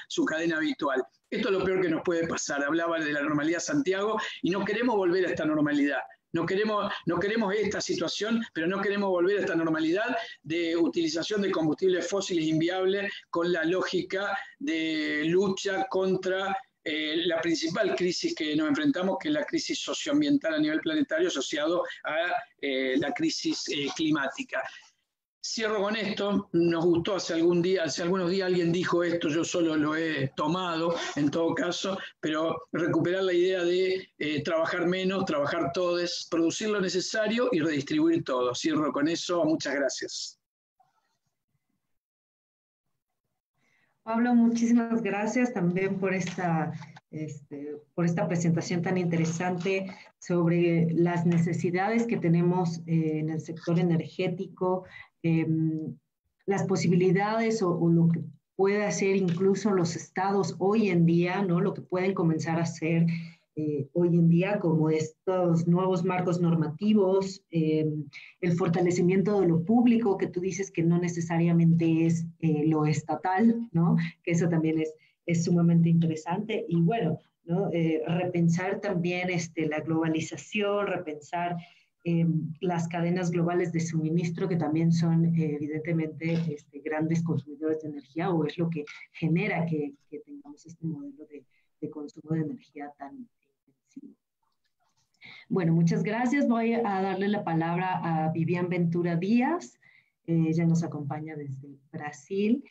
habitual. Esto es lo peor que nos puede pasar. Hablaba de la normalidad Santiago y no queremos volver a esta normalidad. No queremos esta situación, pero no queremos volver a esta normalidad de utilización de combustibles fósiles inviables con la lógica de lucha contra la principal crisis que nos enfrentamos, que es la crisis socioambiental a nivel planetario asociado a la crisis climática. Cierro con esto. Nos gustó hace algunos días alguien dijo esto, yo solo lo he tomado en todo caso, pero recuperar la idea de trabajar menos, trabajar todos, producir lo necesario y redistribuir todo. Cierro con eso. Muchas gracias. Pablo, muchísimas gracias también por esta presentación tan interesante sobre las necesidades que tenemos en el sector energético, las posibilidades o lo que puede hacer incluso los estados hoy en día, ¿no? Lo que pueden comenzar a hacer hoy en día, como estos nuevos marcos normativos, el fortalecimiento de lo público, que tú dices que no necesariamente es lo estatal, ¿no? Que eso también es sumamente interesante. Y bueno, ¿no? Repensar también la globalización, repensar las cadenas globales de suministro, que también son evidentemente grandes consumidores de energía, o es lo que genera que tengamos este modelo de consumo de energía tan intensivo. Bueno, muchas gracias. Voy a darle la palabra a Vivian Ventura Díaz. Ella nos acompaña desde Brasil,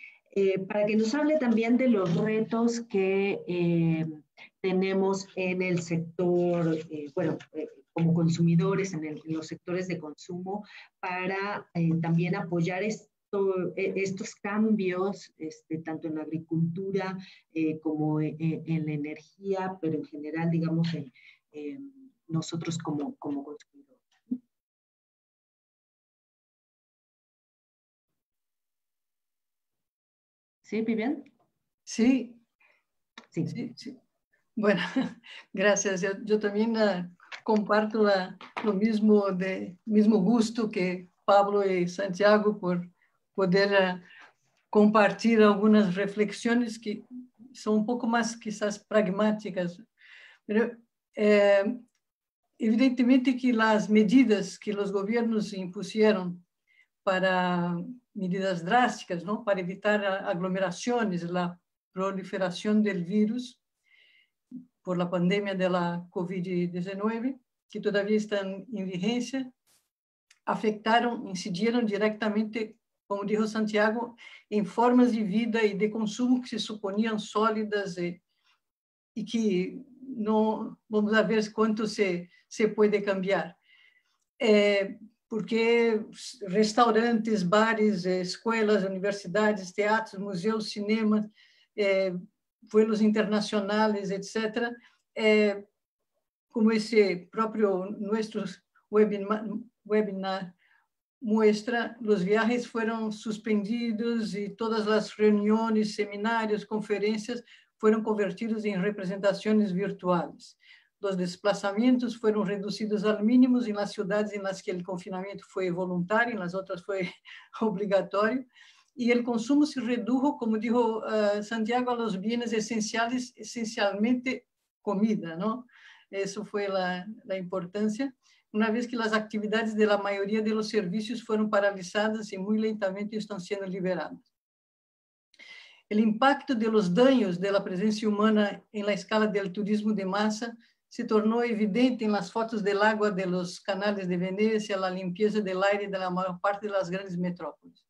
para que nos hable también de los retos que tenemos en el sector, como consumidores, en los sectores de consumo, para también apoyar estos cambios, tanto en la agricultura como en la energía, pero en general, digamos, nosotros como consumidores. ¿Sí, Vivian? Sí. Sí. Sí, sí. Bueno, gracias. Yo también comparto lo mismo gusto que Pablo y Santiago por poder compartir algunas reflexiones que son un poco más quizás pragmáticas. Pero evidentemente que las medidas que los gobiernos impusieron para medidas drásticas, ¿no? Para evitar aglomeraciones, la proliferación del virus por la pandemia de la COVID-19, que todavía están en vigencia, afectaron, incidieron directamente, como dijo Santiago, en formas de vida y de consumo que se suponían sólidas y que no vamos a ver cuánto se puede cambiar. Porque restaurantes, bares, escolas, universidades, teatros, museus, cinemas, vuelos internacionales, etc., como esse próprio nuestro webinar muestra, los viajes fueron suspendidos y todas las reuniones, seminarios, conferencias fueron convertidos en representaciones virtuales. Los desplazamientos fueron reducidos al mínimo en las ciudades en las que el confinamiento fue voluntario, en las otras fue obligatorio, y el consumo se redujo, como dijo Santiago, a los bienes esenciales, esencialmente comida, ¿no? Eso fue la importancia, una vez que las actividades de la mayoría de los servicios fueron paralizadas y muy lentamente están siendo liberadas. El impacto de los daños de la presencia humana en la escala del turismo de masa se tornó evidente en las fotos del agua de los canales de Venecia, la limpieza del aire de la mayor parte de las grandes metrópolis.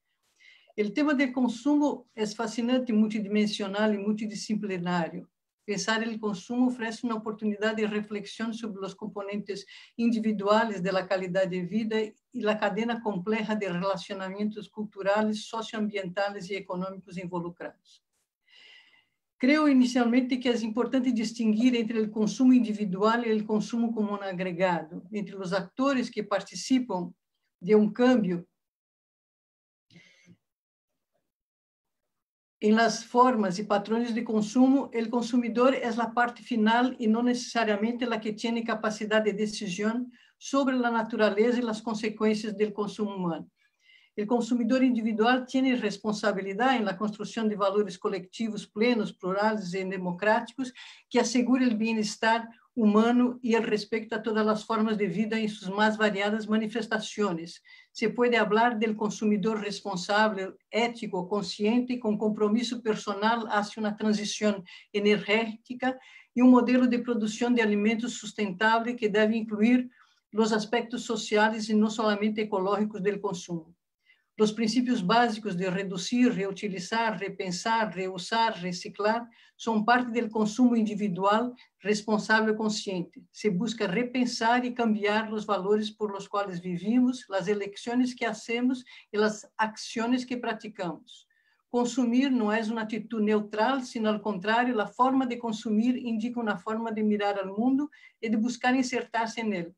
El tema del consumo es fascinante, multidimensional y multidisciplinario. Pensar el consumo ofrece una oportunidad de reflexión sobre los componentes individuales de la calidad de vida y la cadena compleja de relacionamientos culturales, socioambientales y económicos involucrados. Creo inicialmente que es importante distinguir entre el consumo individual y el consumo como un agregado, entre los actores que participan de un cambio en las formas y patrones de consumo. El consumidor es la parte final y no necesariamente la que tiene capacidad de decisión sobre la naturaleza y las consecuencias del consumo humano. El consumidor individual tiene responsabilidad en la construcción de valores colectivos plenos, plurales y democráticos que aseguren el bienestar humano y el respeto a todas las formas de vida en sus más variadas manifestaciones. Se puede hablar del consumidor responsable, ético, consciente y con compromiso personal hacia una transición energética y un modelo de producción de alimentos sustentable que debe incluir los aspectos sociales y no solamente ecológicos del consumo. Los principios básicos de reducir, reutilizar, repensar, reusar, reciclar son parte del consumo individual responsable consciente. Se busca repensar y cambiar los valores por los cuales vivimos, las elecciones que hacemos y las acciones que practicamos. Consumir no es una actitud neutral, sino al contrario, la forma de consumir indica una forma de mirar al mundo y de buscar insertarse en él.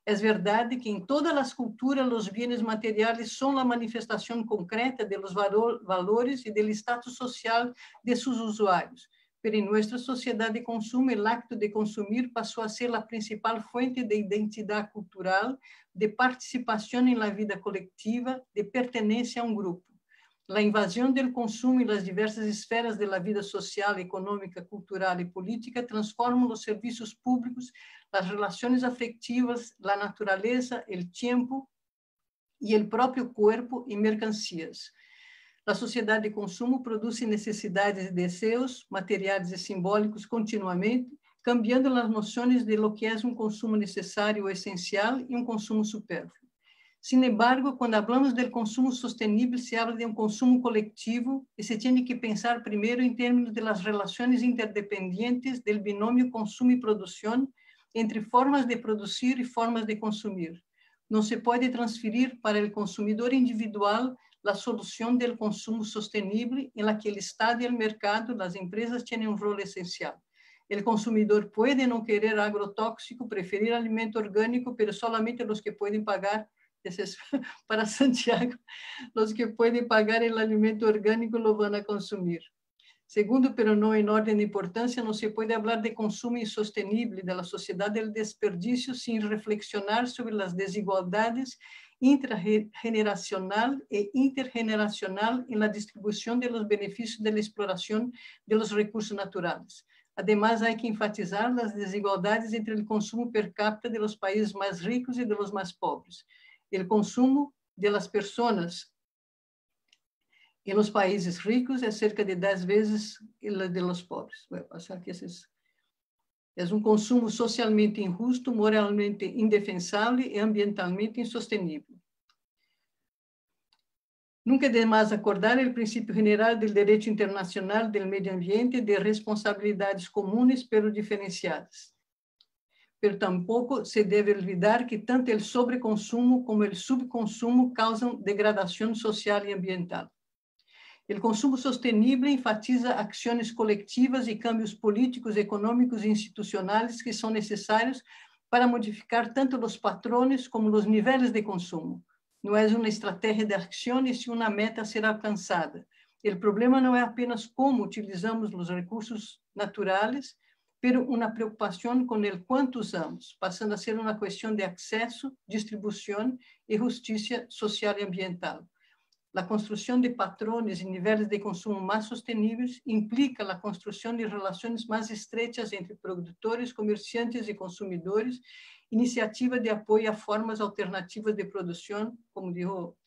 Es verdad que en todas las culturas los bienes materiales son la manifestación concreta de los valores y del estatus social de sus usuarios, pero en nuestra sociedad de consumo el acto de consumir pasó a ser la principal fuente de identidad cultural, de participación en la vida colectiva, de pertenencia a un grupo. La invasión del consumo y las diversas esferas de la vida social, económica, cultural y política transforman los servicios públicos, las relaciones afectivas, la naturaleza, el tiempo y el propio cuerpo en mercancías. La sociedad de consumo produce necesidades y deseos materiales y simbólicos continuamente, cambiando las nociones de lo que es un consumo necesario o esencial y un consumo supérfluo. Sin embargo, cuando hablamos del consumo sostenible, se habla de un consumo colectivo y se tiene que pensar primero en términos de las relaciones interdependientes del binomio consumo y producción entre formas de producir y formas de consumir. No se puede transferir para el consumidor individual la solución del consumo sostenible en la que el Estado y el mercado, las empresas, tienen un rol esencial. El consumidor puede no querer agrotóxico, preferir alimento orgánico, pero solamente los que pueden pagar, ese es para Santiago, los que pueden pagar el alimento orgánico lo van a consumir. Segundo, pero no en orden de importancia, no se puede hablar de consumo insostenible de la sociedad del desperdicio sin reflexionar sobre las desigualdades intrageneracional e intergeneracional en la distribución de los beneficios de la exploración de los recursos naturales. Además, hay que enfatizar las desigualdades entre el consumo per cápita de los países más ricos y de los más pobres. El consumo de las personas en los países ricos es cerca de 10 veces el de los pobres. Voy a pasar que ese es un consumo socialmente injusto, moralmente indefensável y ambientalmente insostenible. Nunca es de más acordar el principio general del derecho internacional del medio ambiente de responsabilidades comunes pero diferenciadas. Pero tampoco se debe olvidar que tanto el sobreconsumo como el subconsumo causan degradación social y ambiental. El consumo sostenible enfatiza acciones colectivas y cambios políticos, económicos e institucionales que son necesarios para modificar tanto los patrones como los niveles de consumo. No es una estrategia de acción y si una meta será alcanzada. El problema no es apenas cómo utilizamos los recursos naturales, pero una preocupación con el cuánto usamos, pasando a ser una cuestión de acceso, distribución y justicia social y ambiental. La construcción de patrones y niveles de consumo más sostenibles implica la construcción de relaciones más estrechas entre productores, comerciantes y consumidores, iniciativa de apoyo a formas alternativas de producción, como dijo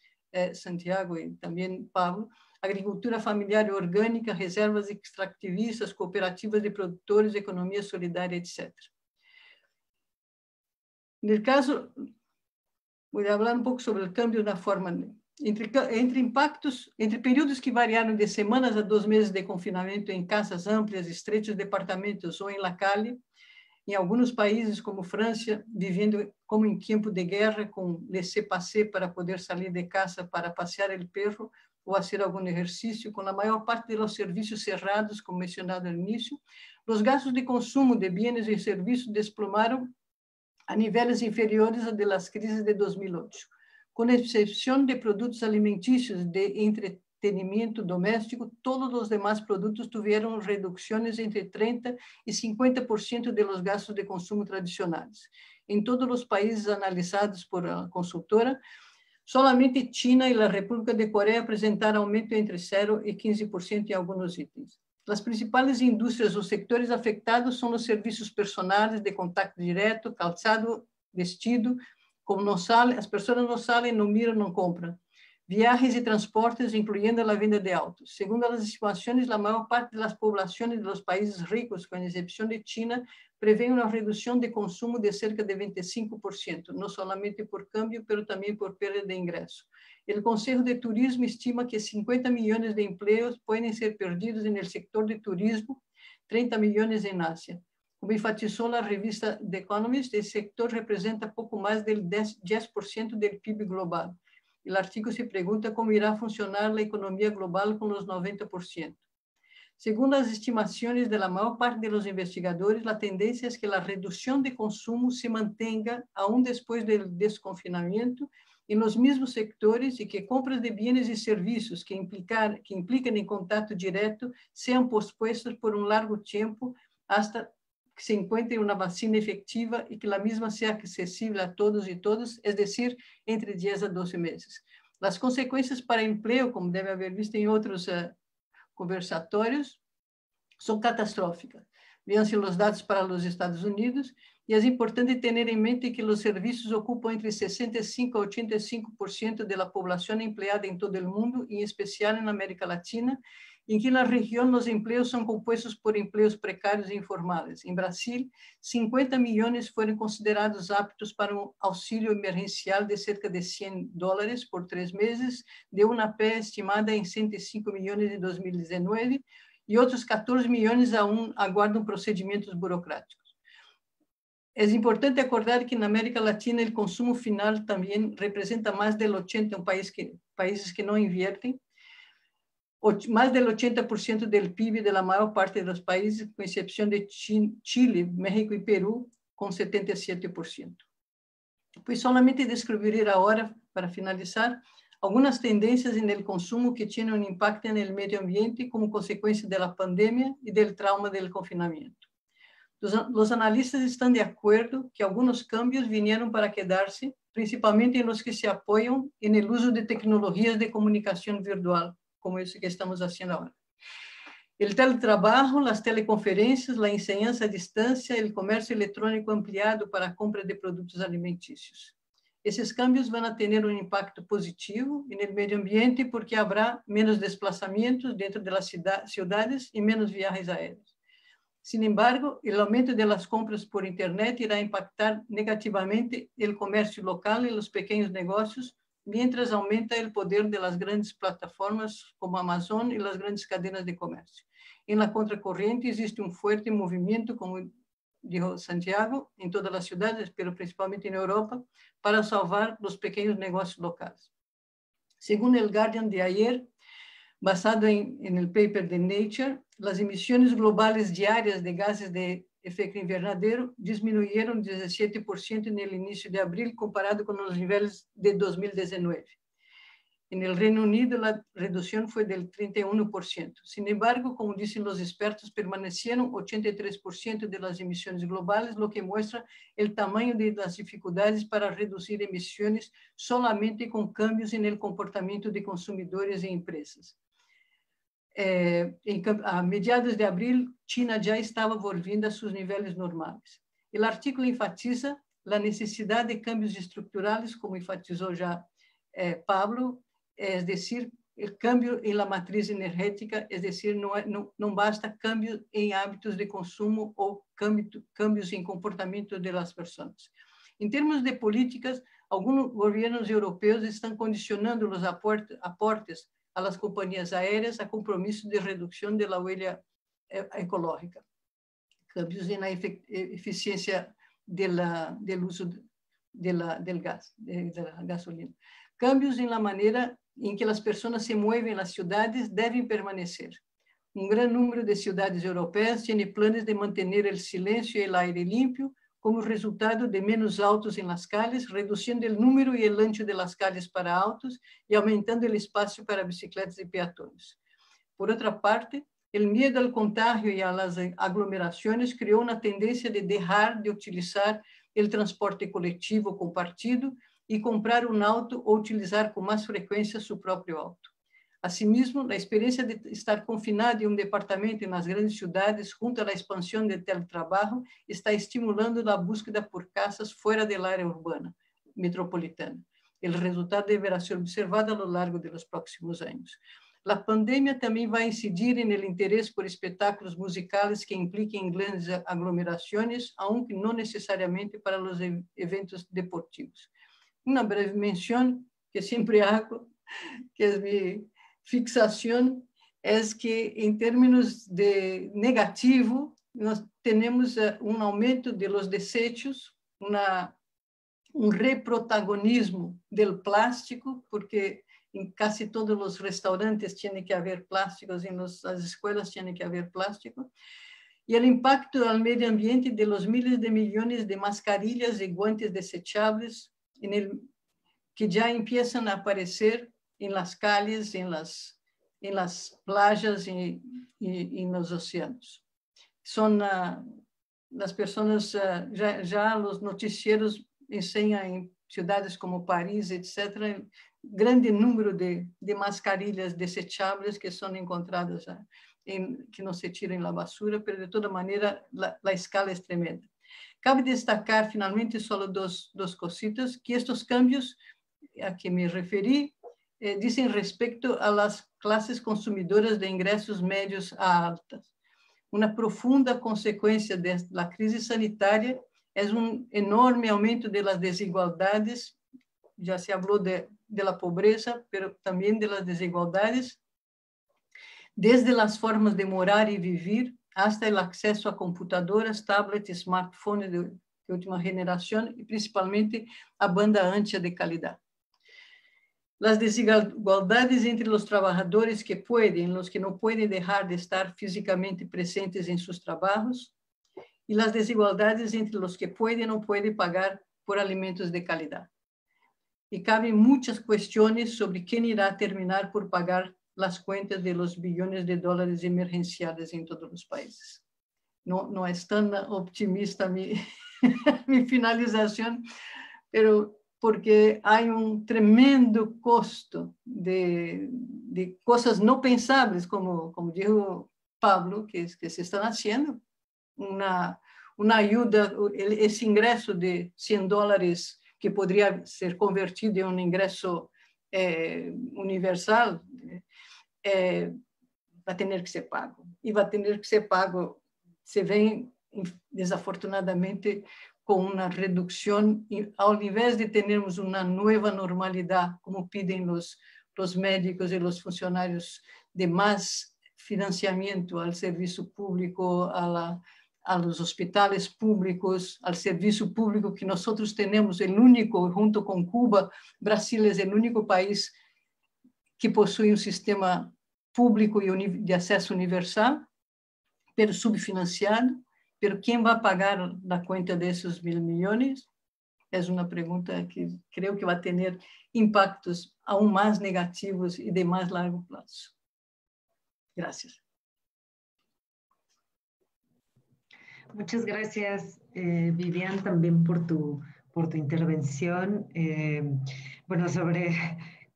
Santiago y también Pablo, agricultura familiar y orgánica, reservas extractivistas, cooperativas de productores, economía solidaria, etc. En el caso, voy a hablar un poco sobre el cambio de la forma, entre períodos que variaram de semanas a 2 meses de confinamento em casas amplas, estrechos departamentos ou em la calle, em alguns países como França, vivendo como em tempo de guerra, com laissez-passer para poder sair de casa para passear o perro ou fazer algum exercício, com a maior parte dos serviços cerrados, como mencionado no início, os gastos de consumo de bens e serviços desplomaram a níveis inferiores a de las crises de 2008. Com exceção de produtos alimentícios de entretenimento doméstico, todos os demais produtos tiveram reduções entre 30% e 50% de los gastos de consumo tradicionais. Em todos os países analisados por a consultora, solamente China e a República de Coreia apresentaram aumento entre 0% e 15% em alguns itens. As principais indústrias ou sectores afetados são os serviços personais de contato direto, calçado, vestido, como não saem, as pessoas não saem, não miram, não compram. Viagens e transportes, incluindo a venda de autos. Segundo as estimações, a maior parte das populações dos países ricos, com exceção de China, prevê uma redução de consumo de cerca de 25%, não somente por câmbio, mas também por perda de ingresso. O Conselho de Turismo estima que 50 milhões de empregos podem ser perdidos no setor de turismo, 30 milhões em Ásia. Como enfatizou a revista The Economist, esse sector representa pouco mais de 10% do PIB global. O artigo se pergunta como irá funcionar a economia global com os 90%. Segundo as estimações da maior parte dos investigadores, a tendência é que a redução de consumo se mantenha aún depois do desconfinamento e nos mesmos sectores e que compras de bens e serviços que implicam em contato direto sejam pospostas por um largo tempo hasta que se encontre uma vacina efectiva e que a mesma seja acessível a todos e todas, é decir, entre 10 a 12 meses. As consequências para emprego, como deve haver visto em outros conversatórios, são catastróficas. Veam-se os dados para os Estados Unidos, e é importante ter em mente que os serviços ocupam entre 65% a 85% da população empregada em todo o mundo, em especial na América Latina, em que na região os empregos são compostos por empregos precários e informais. Em Brasil, 50 milhões foram considerados aptos para um auxílio emergencial de cerca de $100 por 3 meses, de uma PE estimada em 105 milhões em 2019, e outros 14 milhões aguardam procedimentos burocráticos. É importante acordar que na América Latina o consumo final também representa mais de 80%, países que não invertem, mais del 80% del PIB de la maior parte dos países, com exceção de Chile, México e Peru, com 77%. Pois solamente descobrir agora, para finalizar, algumas tendências no consumo que têm um impacto no meio ambiente como consequência da pandemia e do trauma do confinamento. Os analistas estão de acordo que alguns cambios vieram para quedar-se, principalmente nos que se apoiam no uso de tecnologias de comunicação virtual, como isso que estamos fazendo agora. O teletrabalho, as teleconferências, a enseñança à distância, o comércio eletrônico ampliado para a compra de produtos alimentícios. Esses cambios vão ter um impacto positivo no meio ambiente porque haverá menos desplazamentos dentro das cidades e menos viagens aéreas. Sin embargo, o aumento das compras por internet irá impactar negativamente o comércio local e os pequenos negócios, mientras aumenta o poder das grandes plataformas como Amazon e as grandes cadenas de comércio. Em la contracorrente, existe um forte movimento, como dijo Santiago, em todas as cidades, mas principalmente na Europa, para salvar os pequenos negócios locais. Segundo o Guardian de ayer, basado en el paper de Nature, las emisiones globales diarias de gases de efecto invernadero disminuyeron 17% en el inicio de abril comparado con los niveles de 2019. En el Reino Unido, la reducción fue del 31%. Sin embargo, como dicen los expertos, permanecieron 83% de las emisiones globales, lo que muestra el tamaño de las dificultades para reducir emisiones solamente con cambios en el comportamiento de consumidores e empresas. A mediados de abril, China já estava volviendo a seus níveis normais. O artículo enfatiza a necessidade de cambios estruturais, como enfatizou já Pablo, é decir, o cambio em la matriz energética, é decir, não basta cambio em hábitos de consumo ou cambios em comportamento das pessoas. Em termos de políticas, alguns governos europeus estão condicionando os aportes a las companhias aéreas a compromisso de redução da huella ecológica, cambios na eficiência do uso do gás, da gasolina, cambios na maneira em que as pessoas se movem nas cidades devem permanecer. Um grande número de cidades europeias tem planos de manter o silêncio e o aire limpo como resultado de menos autos em las calles, reduzindo o número e o ancho de las calles para autos e aumentando o espaço para bicicletas e peatões. Por outra parte, o medo ao contágio e às aglomerações criou uma tendência de deixar de utilizar o transporte coletivo compartido e comprar um auto ou utilizar com mais frequência seu próprio auto. Asimismo, a experiência de estar confinado em um departamento nas grandes cidades, junto à expansão do teletrabalho, está estimulando a búsqueda por casas fora da área urbana metropolitana. O resultado deverá ser observado ao longo dos próximos anos. A pandemia também vai incidir no interesse por espetáculos musicais que impliquem grandes aglomerações, aunque não necessariamente para os eventos deportivos. Uma breve menção que sempre hago, que é minha fixação, é que, em termos de negativo, nós temos um aumento de los desechos, reprotagonismo do plástico, porque em quase todos os restaurantes tinha que haver plásticos, em las escolas tinha que haver plástico, e o impacto ao meio ambiente de los miles de milhões de mascarillas e guantes desechables que já começam a aparecer em las calles, em las playas e nos oceanos. São as pessoas, já os noticieiros ensinam em cidades como Paris, etc., grande número de mascarillas desechables que son encontradas, que no se tiran en la basura, pero de toda manera la escala es tremenda. Cabe destacar finalmente solo dos cositas, que estos cambios a que me referí dicen respecto a las clases consumidoras de ingresos medios a altas. Una profunda consecuencia de la crisis sanitaria es un enorme aumento de las desigualdades. Ya se habló de la pobreza, pero también de las desigualdades, desde las formas de morar y vivir hasta el acceso a computadoras, tablets, smartphones de última generación y principalmente a banda ancha de calidad. Las desigualdades entre los trabajadores que pueden, los que no pueden dejar de estar físicamente presentes en sus trabajos, y las desigualdades entre los que pueden o no pueden pagar por alimentos de calidad. Y caben muchas cuestiones sobre quién irá a terminar por pagar las cuentas de los billones de dólares emergenciales en todos los países. No es tan optimista mi finalización, pero porque hay un tremendo costo de cosas no pensables, como dijo Pablo, que se están haciendo. Una ayuda, ese ingreso de $100 que podría ser convertido en un ingreso universal, va a tener que ser pago. Y va a tener que ser pago, se ven, desafortunadamente, con una reducción, ao invés de termos uma nova normalidade, como pedem os médicos e os funcionários, de mais financiamento ao serviço público, a los hospitales públicos, al servicio público que nosotros tenemos, el único, junto con Cuba, Brasil es el único país que posee un sistema público de acceso universal, pero subfinanciado. Pero ¿quién va a pagar la cuenta de esos 1.000 millones? Es una pregunta que creo que va a tener impactos aún más negativos y de más largo plazo. Gracias. Muchas gracias, Vivian, también por tu intervención. Bueno, sobre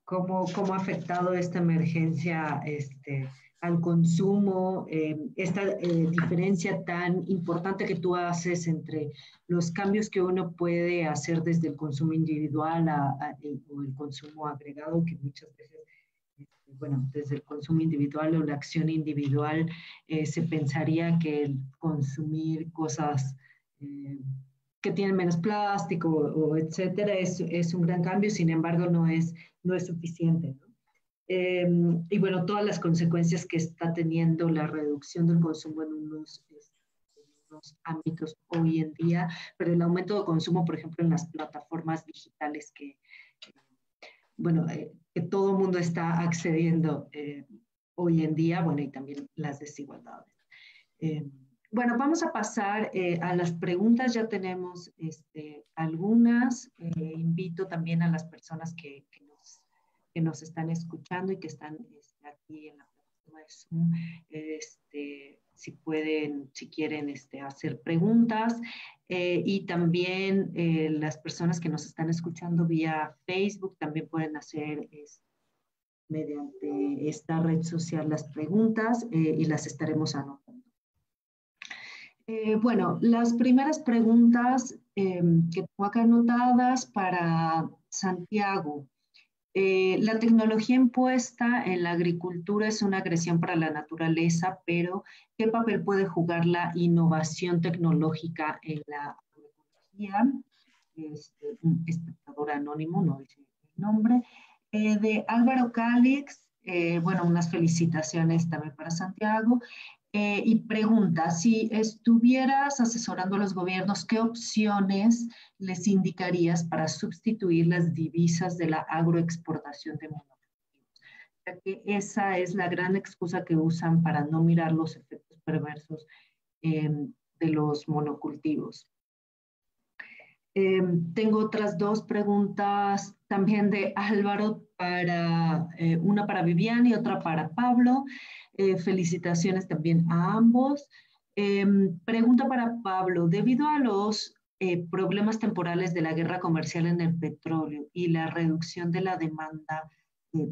cómo ha afectado esta emergencia al consumo, esta diferencia tan importante que tú haces entre los cambios que uno puede hacer desde el consumo individual o el consumo agregado, que muchas veces, bueno, desde el consumo individual o la acción individual, se pensaría que el consumir cosas que tienen menos plástico o etcétera es un gran cambio, sin embargo no es suficiente, ¿no? Y bueno, todas las consecuencias que está teniendo la reducción del consumo en unos ámbitos hoy en día, pero el aumento de consumo, por ejemplo, en las plataformas digitales que todo el mundo está accediendo hoy en día, bueno, y también las desigualdades. Bueno, vamos a pasar a las preguntas. Ya tenemos algunas. Invito también a las personas que nos están escuchando y que están aquí en la plataforma de Zoom, si quieren hacer preguntas. Y también las personas que nos están escuchando vía Facebook también pueden hacer mediante esta red social las preguntas y las estaremos anotando. Bueno, las primeras preguntas que tengo acá anotadas para Santiago. La tecnología impuesta en la agricultura es una agresión para la naturaleza, pero ¿qué papel puede jugar la innovación tecnológica en la agroecología? Un espectador anónimo, no dice el nombre. De Álvaro Cálix, bueno, unas felicitaciones también para Santiago. Y pregunta, si estuvieras asesorando a los gobiernos, ¿qué opciones les indicarías para sustituir las divisas de la agroexportación de monocultivos? Ya que esa es la gran excusa que usan para no mirar los efectos perversos de los monocultivos. Tengo otras dos preguntas también de Álvaro, una para Vivian y otra para Pablo. Felicitaciones también a ambos. Pregunta para Pablo. Debido a los problemas temporales de la guerra comercial en el petróleo y la reducción de la demanda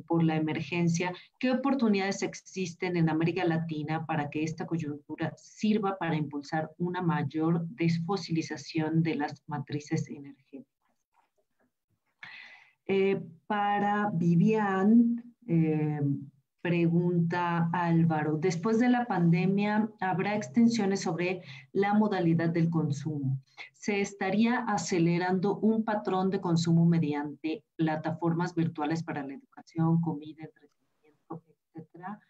por la emergencia, ¿qué oportunidades existen en América Latina para que esta coyuntura sirva para impulsar una mayor desfosilización de las matrices energéticas? Para Vivian, pregunta Álvaro, después de la pandemia, ¿habrá extensiones sobre la modalidad del consumo? ¿Se estaría acelerando un patrón de consumo mediante plataformas virtuales para la educación, comida, entretenimiento, etcétera?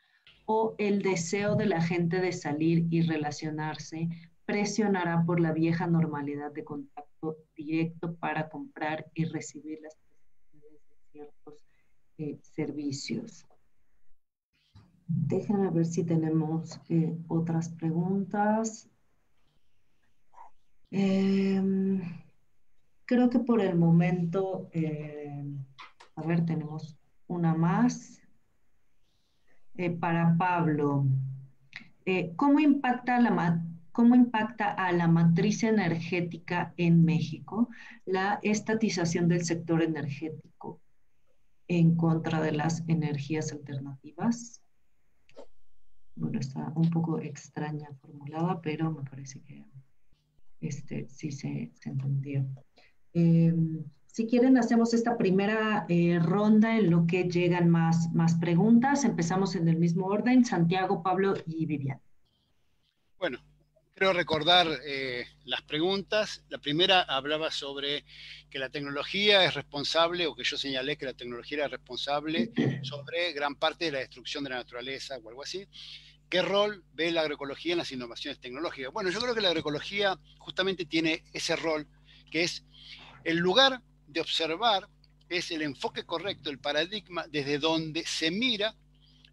¿O el deseo de la gente de salir y relacionarse presionará por la vieja normalidad de contacto directo para comprar y recibir las prestaciones de ciertos servicios? Déjenme ver si tenemos otras preguntas. Creo que por el momento, a ver, tenemos una más. Para Pablo, ¿cómo impacta a la matriz energética en México la estatización del sector energético en contra de las energías alternativas? Bueno, está un poco extraña formulada, pero me parece que sí se entendió. Si quieren, hacemos esta primera ronda en lo que llegan más preguntas. Empezamos en el mismo orden, Santiago, Pablo y Vivian. Bueno, creo recordar las preguntas. La primera hablaba sobre que la tecnología es responsable, o que yo señalé que la tecnología era responsable sobre gran parte de la destrucción de la naturaleza o algo así. ¿Qué rol ve la agroecología en las innovaciones tecnológicas? Bueno, yo creo que la agroecología justamente tiene ese rol, que es el lugar de observar, es el enfoque correcto, el paradigma desde donde se mira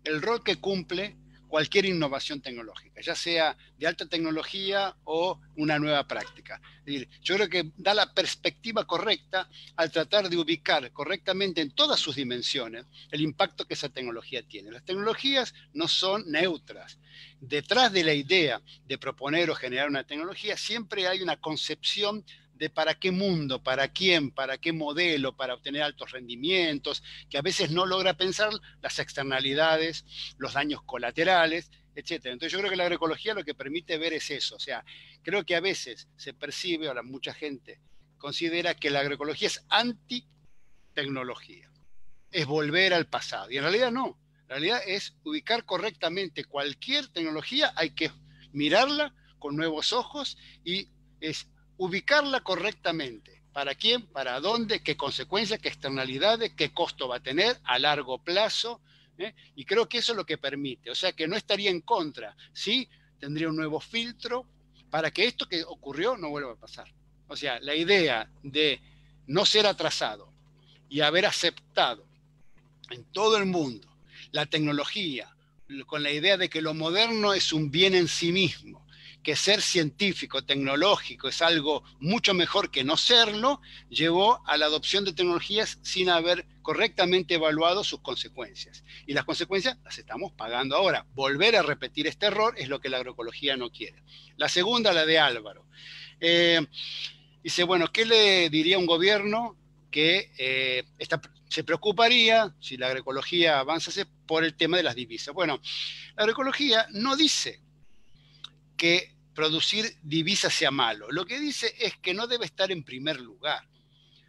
el rol que cumple cualquier innovación tecnológica, ya sea de alta tecnología o una nueva práctica. Es decir, yo creo que da la perspectiva correcta al tratar de ubicar correctamente en todas sus dimensiones el impacto que esa tecnología tiene. Las tecnologías no son neutras. Detrás de la idea de proponer o generar una tecnología siempre hay una concepción de para qué mundo, para quién, para qué modelo, para obtener altos rendimientos, que a veces no logra pensar las externalidades, los daños colaterales, etc. Entonces yo creo que la agroecología lo que permite ver es eso. O sea, creo que a veces se percibe, ahora mucha gente considera que la agroecología es anti-tecnología, es volver al pasado. Y en realidad no. En realidad es ubicar correctamente cualquier tecnología, hay que mirarla con nuevos ojos y es ubicarla correctamente. ¿Para quién? ¿Para dónde? ¿Qué consecuencias? ¿Qué externalidades? ¿Qué costo va a tener a largo plazo? Y creo que eso es lo que permite. O sea, que no estaría en contra. Sí, tendría un nuevo filtro para que esto que ocurrió no vuelva a pasar. O sea, la idea de no ser atrasado y haber aceptado en todo el mundo la tecnología con la idea de que lo moderno es un bien en sí mismo, que ser científico, tecnológico es algo mucho mejor que no serlo, llevó a la adopción de tecnologías sin haber correctamente evaluado sus consecuencias. Y las consecuencias las estamos pagando ahora. Volver a repetir este error es lo que la agroecología no quiere. La segunda, la de Álvaro. Dice, bueno, ¿qué le diría a un gobierno que se preocuparía, si la agroecología avanzase, por el tema de las divisas? Bueno, la agroecología no dice que producir divisas sea malo. Lo que dice es que no debe estar en primer lugar.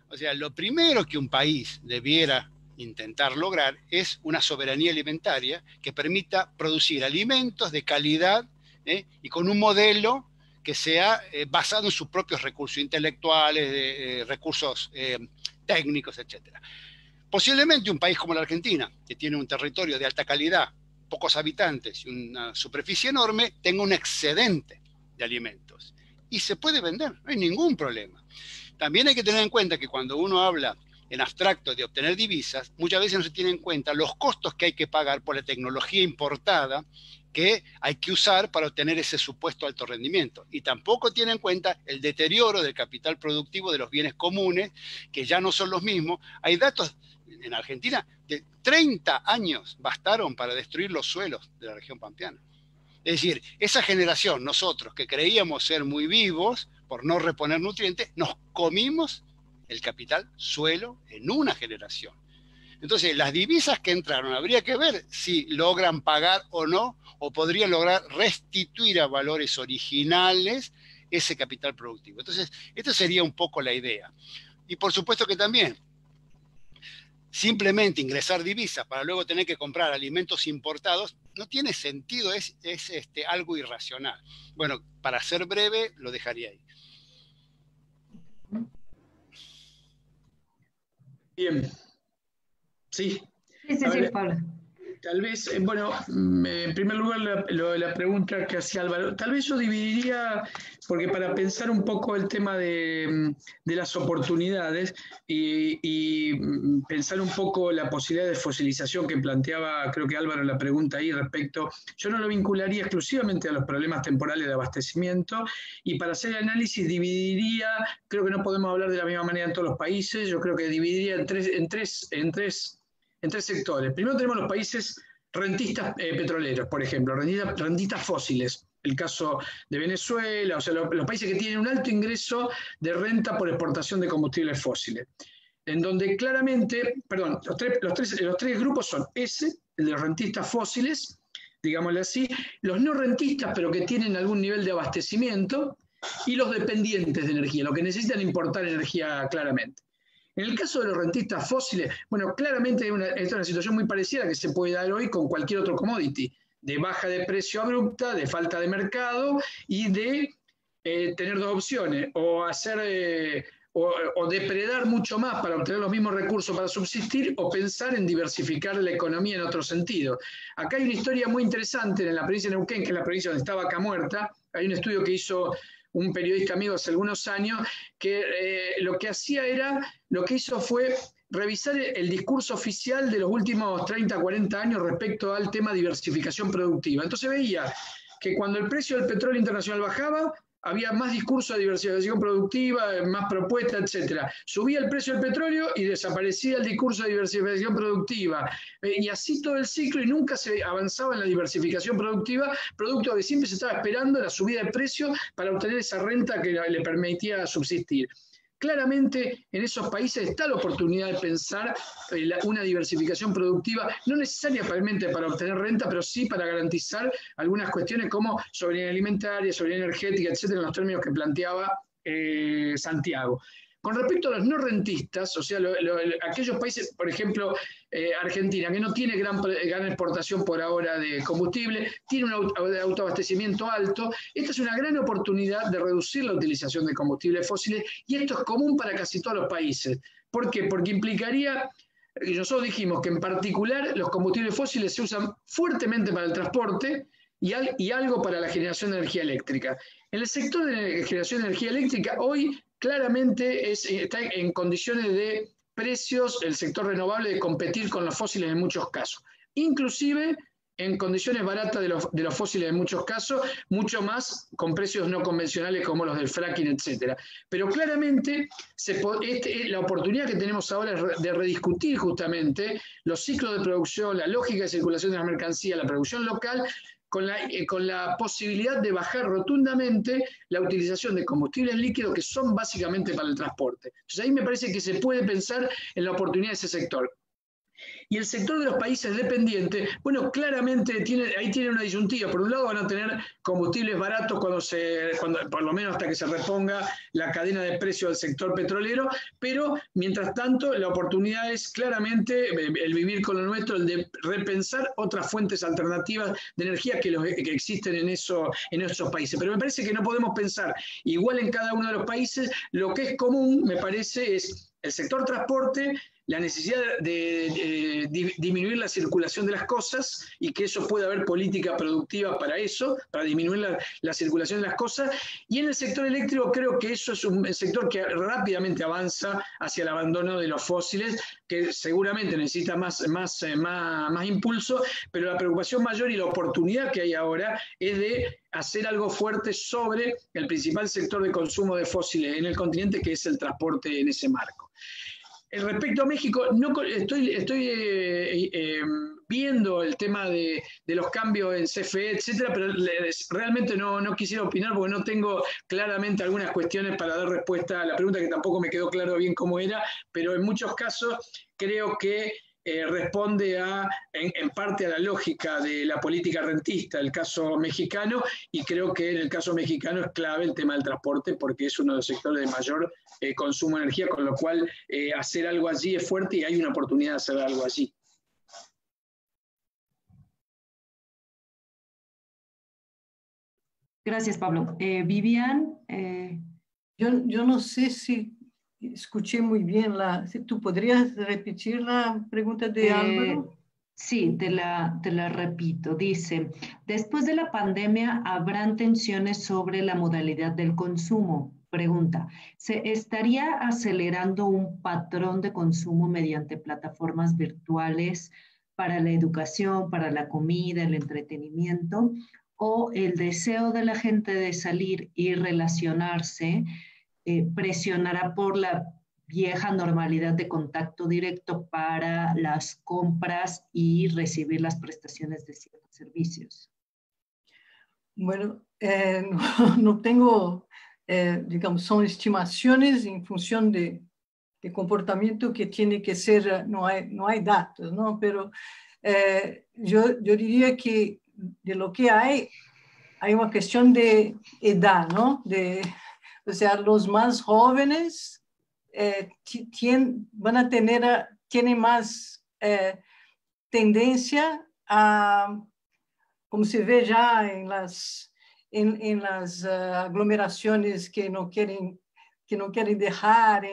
O sea, lo primero que un país debiera intentar lograr es una soberanía alimentaria que permita producir alimentos de calidad y con un modelo que sea basado en sus propios recursos intelectuales, recursos técnicos, etc. Posiblemente un país como la Argentina, que tiene un territorio de alta calidad, pocos habitantes y una superficie enorme, tenga un excedente de alimentos. Y se puede vender, no hay ningún problema. También hay que tener en cuenta que cuando uno habla en abstracto de obtener divisas, muchas veces no se tiene en cuenta los costos que hay que pagar por la tecnología importada que hay que usar para obtener ese supuesto alto rendimiento. Y tampoco tiene en cuenta el deterioro del capital productivo de los bienes comunes, que ya no son los mismos. Hay datos en Argentina de 30 años bastaron para destruir los suelos de la región pampeana. Es decir, esa generación, nosotros que creíamos ser muy vivos, por no reponer nutrientes, nos comimos el capital suelo en una generación. Entonces, las divisas que entraron, habría que ver si logran pagar o no, o podrían lograr restituir a valores originales ese capital productivo. Entonces, esta sería un poco la idea. Y por supuesto que también, simplemente ingresar divisas para luego tener que comprar alimentos importados, no tiene sentido, es algo irracional. Bueno, para ser breve, lo dejaría ahí. Bien. Sí. Sí, Pablo. Tal vez, bueno, en primer lugar la pregunta que hacía Álvaro, tal vez yo dividiría, porque para pensar un poco el tema de las oportunidades y pensar un poco la posibilidad de fosilización que planteaba, creo que Álvaro, la pregunta ahí respecto, yo no lo vincularía exclusivamente a los problemas temporales de abastecimiento, y para hacer el análisis dividiría, creo que no podemos hablar de la misma manera en todos los países, yo creo que dividiría en tres sectores. Primero tenemos los países rentistas petroleros, por ejemplo, rentistas fósiles. El caso de Venezuela, o sea, los países que tienen un alto ingreso de renta por exportación de combustibles fósiles. En donde claramente, perdón, los tres grupos son ese, el de los rentistas fósiles, digámosle así, los no rentistas, pero que tienen algún nivel de abastecimiento, y los dependientes de energía, los que necesitan importar energía claramente. En el caso de los rentistas fósiles, bueno, claramente esta es una situación muy parecida a la que se puede dar hoy con cualquier otro commodity, de baja de precio abrupta, de falta de mercado y de tener dos opciones, o depredar mucho más para obtener los mismos recursos para subsistir, o pensar en diversificar la economía en otro sentido. Acá hay una historia muy interesante en la provincia de Neuquén, que es la provincia donde está Vaca Muerta. Hay un estudio que hizo un periodista amigo hace algunos años, que lo que hizo fue revisar el discurso oficial de los últimos 30, 40 años respecto al tema diversificación productiva. Entonces veía que cuando el precio del petróleo internacional bajaba, había más discurso de diversificación productiva, más propuestas, etc. Subía el precio del petróleo y desaparecía el discurso de diversificación productiva. Y así todo el ciclo, y nunca se avanzaba en la diversificación productiva, producto de que siempre se estaba esperando la subida de precio para obtener esa renta que le permitía subsistir. Claramente en esos países está la oportunidad de pensar una diversificación productiva, no necesariamente para obtener renta, pero sí para garantizar algunas cuestiones como soberanía alimentaria, soberanía energética, etcétera, en los términos que planteaba Santiago. Con respecto a los no rentistas, o sea, aquellos países, por ejemplo, Argentina, que no tiene gran exportación por ahora de combustible, tiene un autoabastecimiento alto, esta es una gran oportunidad de reducir la utilización de combustibles fósiles, y esto es común para casi todos los países. ¿Por qué? Porque implicaría, y nosotros dijimos que en particular los combustibles fósiles se usan fuertemente para el transporte y algo para la generación de energía eléctrica. En el sector de generación de energía eléctrica, hoy claramente está en condiciones de precios el sector renovable de competir con los fósiles en muchos casos, inclusive en condiciones baratas de los fósiles en muchos casos, mucho más con precios no convencionales como los del fracking, etc. Pero claramente la oportunidad que tenemos ahora es de rediscutir justamente los ciclos de producción, la lógica de circulación de la mercancía, la producción local, con la posibilidad de bajar rotundamente la utilización de combustibles líquidos que son básicamente para el transporte. Entonces ahí me parece que se puede pensar en la oportunidad de ese sector. Y el sector de los países dependientes, bueno, claramente ahí tiene una disyuntiva. Por un lado van a tener combustibles baratos cuando por lo menos hasta que se reponga la cadena de precios del sector petrolero, pero mientras tanto la oportunidad es claramente el vivir con lo nuestro, el de repensar otras fuentes alternativas de energía que existen en esos países. Pero me parece que no podemos pensar igual en cada uno de los países. Lo que es común, me parece, es el sector transporte, la necesidad de disminuir la circulación de las cosas, y que eso puede haber política productiva para eso, para disminuir la circulación de las cosas. Y en el sector eléctrico creo que eso es un sector que rápidamente avanza hacia el abandono de los fósiles, que seguramente necesita más impulso, pero la preocupación mayor y la oportunidad que hay ahora es de hacer algo fuerte sobre el principal sector de consumo de fósiles en el continente, que es el transporte en ese marco. Respecto a México, no, estoy viendo el tema de los cambios en CFE, etcétera, pero realmente no quisiera opinar porque no tengo claramente algunas cuestiones para dar respuesta a la pregunta, que tampoco me quedó claro bien cómo era, pero en muchos casos creo que responde en parte a la lógica de la política rentista, el caso mexicano, y creo que en el caso mexicano es clave el tema del transporte porque es uno de los sectores de mayor consumo de energía, con lo cual hacer algo allí es fuerte y hay una oportunidad de hacer algo allí. Gracias, Pablo. Vivian. Yo no sé si escuché muy bien si tú podrías repetir la pregunta de Álvaro. Sí, te la repito. Dice, después de la pandemia, ¿habrán tensiones sobre la modalidad del consumo? Pregunta, ¿se estaría acelerando un patrón de consumo mediante plataformas virtuales para la educación, para la comida, el entretenimiento? ¿O el deseo de la gente de salir y relacionarse presionará por la vieja normalidad de contacto directo para las compras y recibir las prestaciones de ciertos servicios? Bueno, no tengo, digamos, son estimaciones en función de comportamiento que tiene que ser, no hay datos, ¿no? Pero yo diría que de lo que hay una cuestión de edad, ¿no? O sea, los más jóvenes tienen más tendencia a, como se ve ya en las aglomeraciones que no quieren dejar,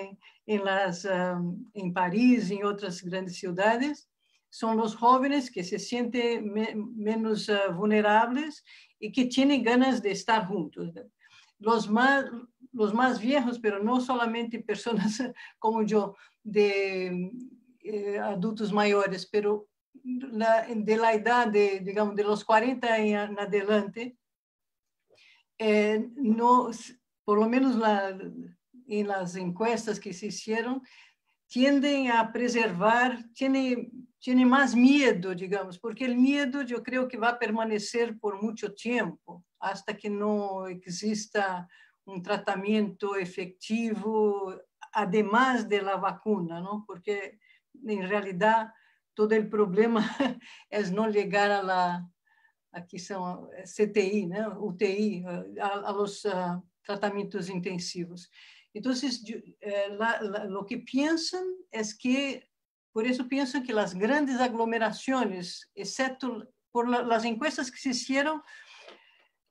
en París y en otras grandes ciudades, son los jóvenes que se sienten menos vulnerables y que tienen ganas de estar juntos. Los más viejos, pero no solamente personas como yo, de adultos mayores, pero de la edad digamos, de los 40 en adelante, no, por lo menos en las encuestas que se hicieron, tienden a preservar, tiene más miedo, digamos, porque el miedo yo creo que va a permanecer por mucho tiempo, hasta que no exista un tratamiento efectivo, además de la vacuna, ¿no? Porque en realidad todo el problema es no llegar aquí son CTI, ¿no? UTI, a los tratamientos intensivos. Entonces, lo que piensan es que, por eso piensan que las grandes aglomeraciones, excepto por las encuestas que se hicieron,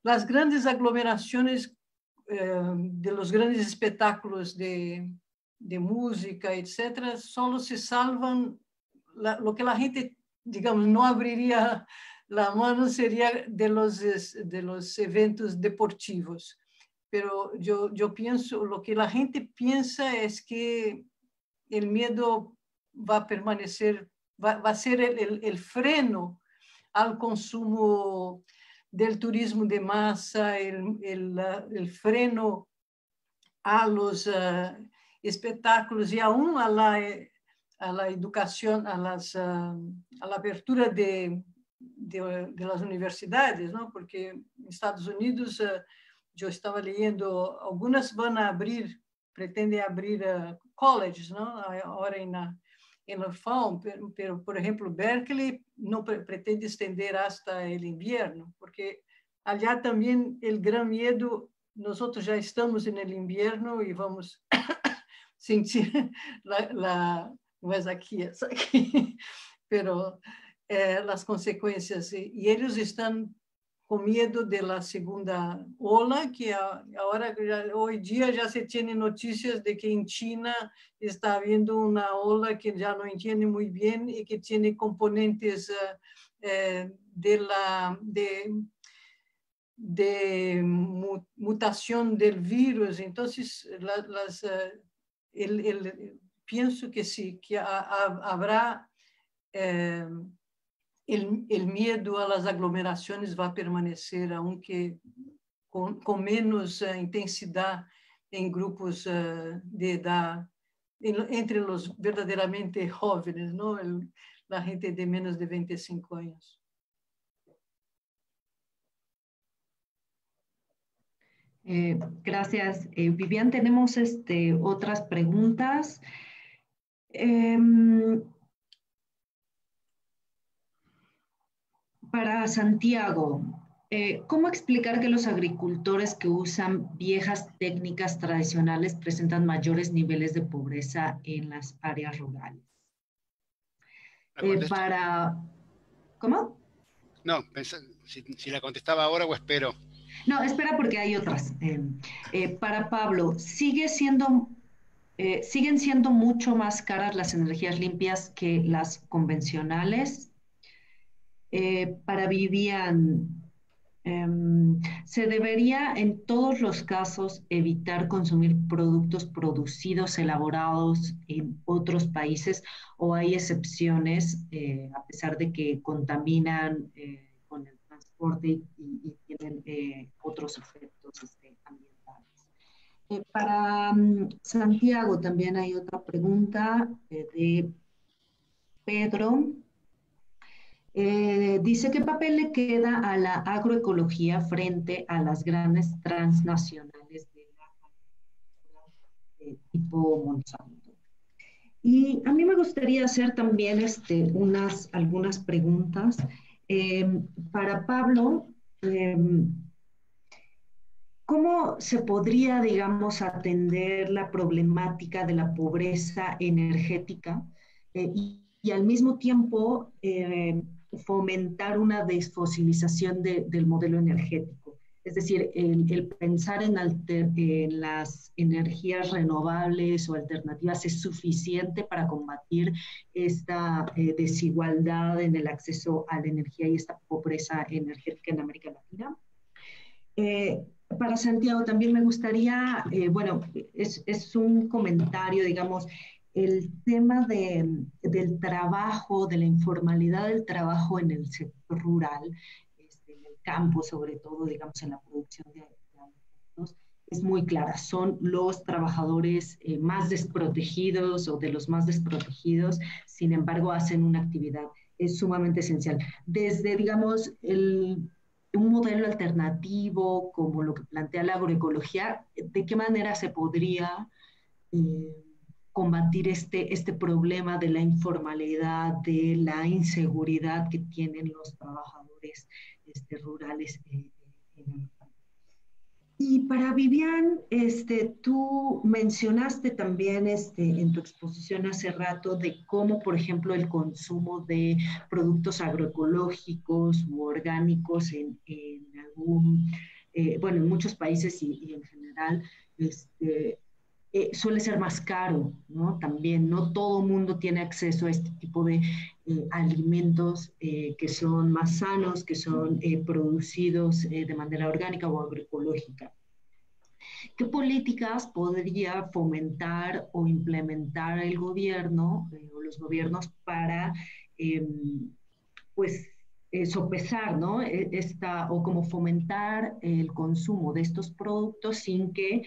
las grandes aglomeraciones de los grandes espectáculos de música, etcétera, solo se salvan, lo que la gente, digamos, no abriría la mano sería de los eventos deportivos. Pero yo pienso, lo que la gente piensa es que el miedo va a permanecer, va a ser el freno al consumo del turismo de masa, el freno a los espectáculos y aún a la educación, a la apertura de las universidades, ¿no? Porque en Estados Unidos yo estaba leyendo, algunas van a abrir, pretenden abrir colleges, ¿no? Ahora en el fall, pero, por ejemplo, Berkeley no pretende extender hasta el invierno, porque allá también el gran miedo, nosotros ya estamos en el invierno y vamos sentir no es aquí, es aquí, pero las consecuencias, y ellos están con miedo de la segunda ola, que ahora, hoy día ya se tienen noticias de que en China está habiendo una ola que ya no entiende muy bien y que tiene componentes de mutación del virus. Entonces, pienso que sí, que habrá el miedo a las aglomeraciones va a permanecer, aunque con menos intensidad en grupos de edad, entre los verdaderamente jóvenes, ¿no? la gente de menos de 25 años. Gracias, Vivian. Tenemos otras preguntas. Para Santiago, ¿cómo explicar que los agricultores que usan viejas técnicas tradicionales presentan mayores niveles de pobreza en las áreas rurales? ¿Cómo? No, si la contestaba ahora o espero. No, espera porque hay otras. Para Pablo, ¿siguen siendo mucho más caras las energías limpias que las convencionales? Para Vivian, ¿se debería en todos los casos evitar consumir productos producidos, elaborados en otros países, o hay excepciones a pesar de que contaminan con el transporte y tienen otros efectos ambientales? Para Santiago también hay otra pregunta de Pedro. Dice, ¿qué papel le queda a la agroecología frente a las grandes transnacionales de la agricultura tipo Monsanto? Y a mí me gustaría hacer también algunas preguntas. Para Pablo, ¿cómo se podría, digamos, atender la problemática de la pobreza energética y al mismo tiempo fomentar una desfosilización del modelo energético? Es decir, el pensar en las energías renovables o alternativas es suficiente para combatir esta desigualdad en el acceso a la energía y esta pobreza energética en América Latina. Para Santiago también me gustaría, bueno, es un comentario, digamos, el tema del trabajo, de la informalidad del trabajo en el sector rural, en el campo sobre todo, digamos, en la producción de alimentos, es muy clara. Son los trabajadores más desprotegidos o de los más desprotegidos, sin embargo, hacen una actividad sumamente esencial. Desde, digamos, un modelo alternativo como lo que plantea la agroecología, ¿de qué manera se podría combatir este problema de la informalidad, de la inseguridad que tienen los trabajadores rurales en el país? Y para Vivian, tú mencionaste también en tu exposición hace rato de cómo, por ejemplo, el consumo de productos agroecológicos u orgánicos en muchos países y en general, suele ser más caro, ¿no? También no todo mundo tiene acceso a este tipo de alimentos que son más sanos, que son producidos de manera orgánica o agroecológica. ¿Qué políticas podría fomentar o implementar el gobierno o los gobiernos para, sopesar, ¿no? O como fomentar el consumo de estos productos sin que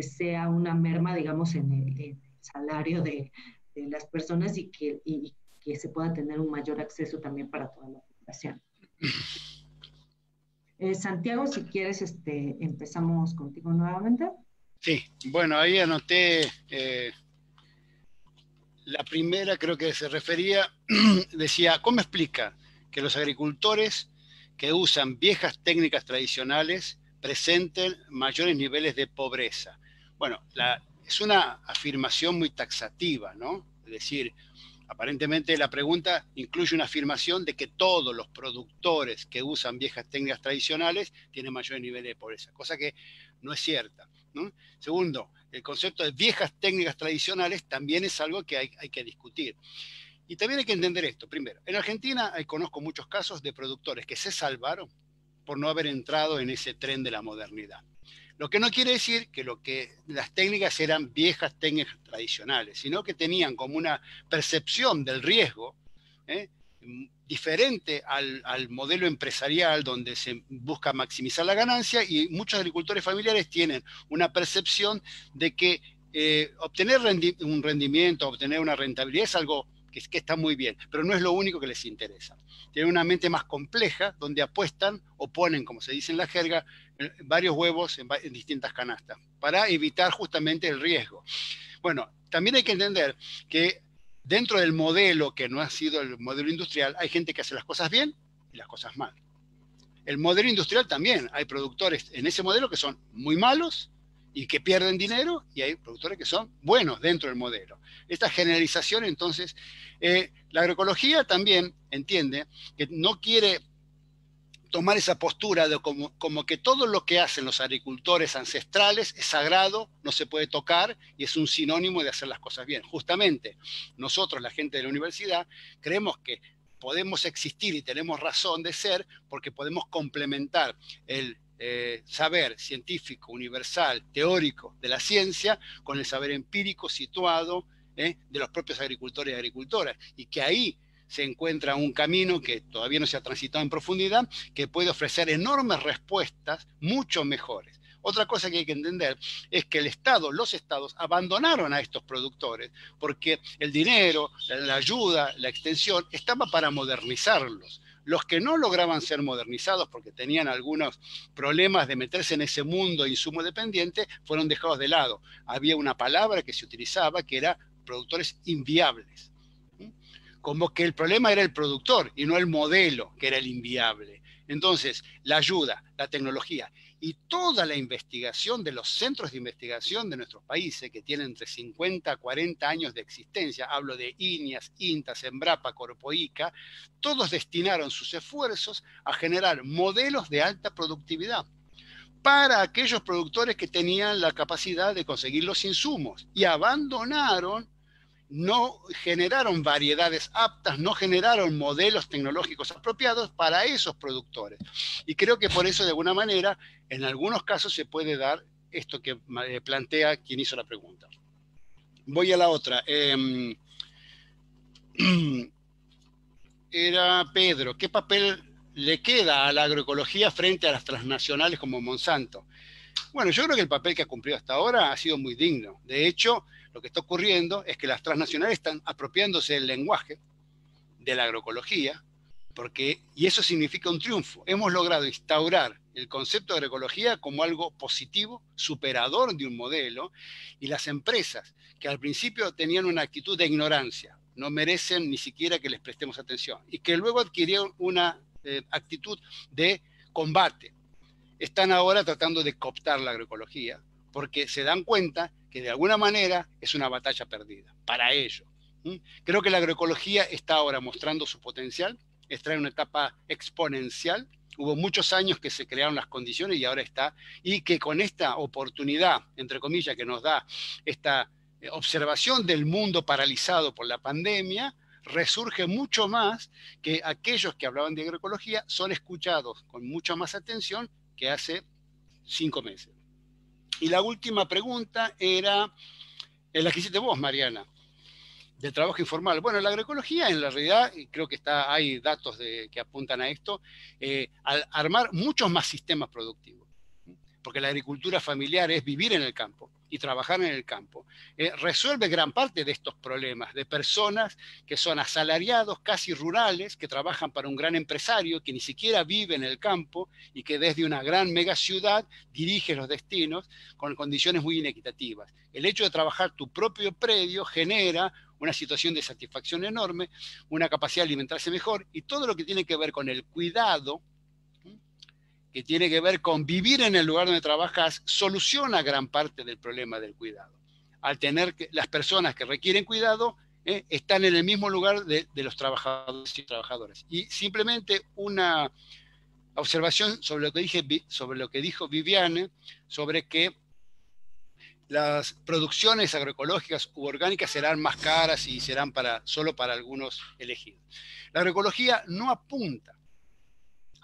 sea una merma, digamos, en el salario de las personas y que se pueda tener un mayor acceso también para toda la población? Santiago, si quieres, empezamos contigo nuevamente. Sí, bueno, ahí anoté la primera, creo que se refería, decía, ¿cómo explica que los agricultores que usan viejas técnicas tradicionales presenten mayores niveles de pobreza? Bueno, es una afirmación muy taxativa, ¿no? Es decir, aparentemente la pregunta incluye una afirmación de que todos los productores que usan viejas técnicas tradicionales tienen mayores niveles de pobreza, cosa que no es cierta, ¿no? Segundo, el concepto de viejas técnicas tradicionales también es algo que hay que discutir. Y también hay que entender esto. Primero, en Argentina conozco muchos casos de productores que se salvaron por no haber entrado en ese tren de la modernidad. Lo que no quiere decir que las técnicas eran viejas técnicas tradicionales, sino que tenían como una percepción del riesgo diferente al modelo empresarial donde se busca maximizar la ganancia, y muchos agricultores familiares tienen una percepción de que obtener un rendimiento, obtener una rentabilidad es algo que está muy bien, pero no es lo único que les interesa. Tienen una mente más compleja, donde apuestan o ponen, como se dice en la jerga, varios huevos en distintas canastas, para evitar justamente el riesgo. Bueno, también hay que entender que dentro del modelo, que no ha sido el modelo industrial, hay gente que hace las cosas bien y las cosas mal. El modelo industrial también, hay productores en ese modelo que son muy malos y que pierden dinero, y hay productores que son buenos dentro del modelo. Esta generalización, entonces, la agroecología también entiende que no quiere tomar esa postura de como que todo lo que hacen los agricultores ancestrales es sagrado, no se puede tocar y es un sinónimo de hacer las cosas bien. Justamente nosotros, la gente de la universidad, creemos que podemos existir y tenemos razón de ser porque podemos complementar el saber científico, universal, teórico de la ciencia con el saber empírico situado de los propios agricultores y agricultoras, y que ahí se encuentra un camino que todavía no se ha transitado en profundidad, que puede ofrecer enormes respuestas mucho mejores. Otra cosa que hay que entender es que los estados abandonaron a estos productores porque el dinero, la ayuda, la extensión estaba para modernizarlos. Los que no lograban ser modernizados porque tenían algunos problemas de meterse en ese mundo insumo dependiente fueron dejados de lado. Había una palabra que se utilizaba que era productores inviables. Como que el problema era el productor y no el modelo, que era el inviable. Entonces, la ayuda, la tecnología y toda la investigación de los centros de investigación de nuestros países, que tienen entre 50 a 40 años de existencia, hablo de INIAS, INTAS, Embrapa, Corpoica, todos destinaron sus esfuerzos a generar modelos de alta productividad para aquellos productores que tenían la capacidad de conseguir los insumos y abandonaron, no generaron variedades aptas, no generaron modelos tecnológicos apropiados para esos productores. Y creo que por eso, de alguna manera, en algunos casos se puede dar esto que plantea quien hizo la pregunta. Voy a la otra. Era Pedro, ¿qué papel le queda a la agroecología frente a las transnacionales como Monsanto? Bueno, yo creo que el papel que ha cumplido hasta ahora ha sido muy digno. De hecho, lo que está ocurriendo es que las transnacionales están apropiándose del lenguaje de la agroecología, y eso significa un triunfo. Hemos logrado instaurar el concepto de agroecología como algo positivo, superador de un modelo, y las empresas que al principio tenían una actitud de ignorancia, no merecen ni siquiera que les prestemos atención, y que luego adquirieron una actitud de combate. Están ahora tratando de cooptar la agroecología, porque se dan cuenta que de alguna manera es una batalla perdida para ellos. Creo que la agroecología está ahora mostrando su potencial, está en una etapa exponencial. Hubo muchos años que se crearon las condiciones y ahora está, y que con esta oportunidad, entre comillas, que nos da esta observación del mundo paralizado por la pandemia, resurge mucho más, que aquellos que hablaban de agroecología son escuchados con mucha más atención que hace 5 meses. Y la última pregunta era la que hiciste vos, Mariana, del trabajo informal. Bueno, la agroecología en la realidad, y creo que hay datos que apuntan a esto, al armar muchos más sistemas productivos, porque la agricultura familiar es vivir en el campo y trabajar en el campo, resuelve gran parte de estos problemas de personas que son asalariados, casi rurales, que trabajan para un gran empresario que ni siquiera vive en el campo y que desde una gran megaciudad dirige los destinos con condiciones muy inequitativas. El hecho de trabajar tu propio predio genera una situación de satisfacción enorme, una capacidad de alimentarse mejor, y todo lo que tiene que ver con el cuidado, que tiene que ver con vivir en el lugar donde trabajas, soluciona gran parte del problema del cuidado. Al tener las personas que requieren cuidado, están en el mismo lugar de los trabajadores y trabajadoras. Y simplemente una observación sobre lo que dijo Viviane, sobre que las producciones agroecológicas u orgánicas serán más caras y serán solo para algunos elegidos. La agroecología no apunta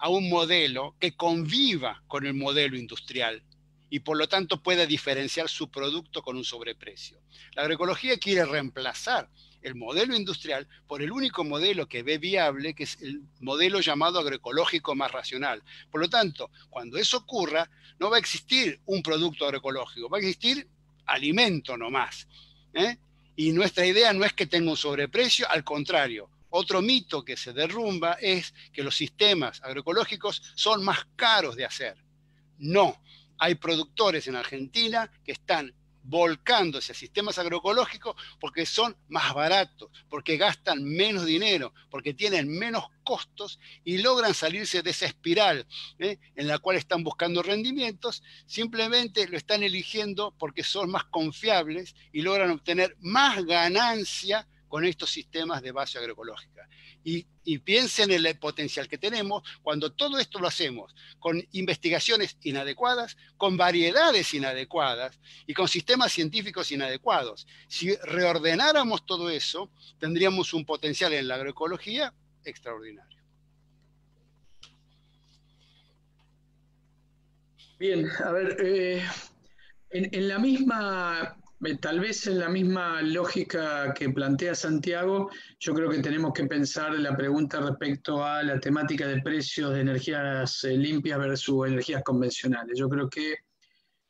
a un modelo que conviva con el modelo industrial y por lo tanto pueda diferenciar su producto con un sobreprecio. La agroecología quiere reemplazar el modelo industrial por el único modelo que ve viable, que es el modelo llamado agroecológico más racional. Por lo tanto, cuando eso ocurra, no va a existir un producto agroecológico, va a existir alimento nomás, Y nuestra idea no es que tenga un sobreprecio, al contrario. Otro mito que se derrumba es que los sistemas agroecológicos son más caros de hacer. No, hay productores en Argentina que están volcándose a sistemas agroecológicos porque son más baratos, porque gastan menos dinero, porque tienen menos costos y logran salirse de esa espiral en la cual están buscando rendimientos. Simplemente lo están eligiendo porque son más confiables y logran obtener más ganancia con estos sistemas de base agroecológica. Y piensen en el potencial que tenemos cuando todo esto lo hacemos con investigaciones inadecuadas, con variedades inadecuadas y con sistemas científicos inadecuados. Si reordenáramos todo eso, tendríamos un potencial en la agroecología extraordinario. Bien, a ver, en la misma... Tal vez en la misma lógica que plantea Santiago, yo creo que tenemos que pensar la pregunta respecto a la temática de precios de energías limpias versus energías convencionales. Yo creo que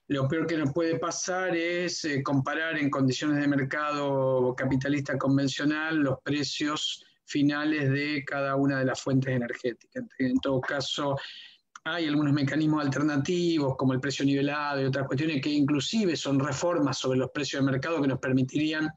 lo peor que nos puede pasar es comparar en condiciones de mercado capitalista convencional los precios finales de cada una de las fuentes energéticas. En todo caso, hay algunos mecanismos alternativos, como el precio nivelado y otras cuestiones que inclusive son reformas sobre los precios de mercado que nos permitirían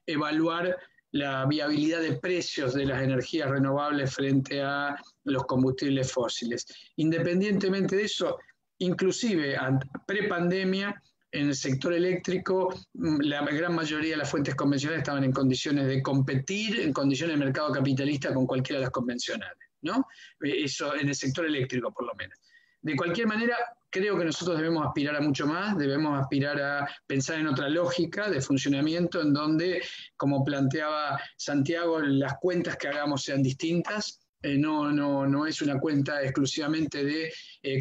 evaluar la viabilidad de precios de las energías renovables frente a los combustibles fósiles. Independientemente de eso, inclusive pre-pandemia, en el sector eléctrico, la gran mayoría de las fuentes convencionales estaban en condiciones de competir en condiciones de mercado capitalista con cualquiera de las convencionales, ¿no? Eso en el sector eléctrico, por lo menos. De cualquier manera, creo que nosotros debemos aspirar a mucho más, debemos aspirar a pensar en otra lógica de funcionamiento en donde, como planteaba Santiago, las cuentas que hagamos sean distintas. No es una cuenta exclusivamente de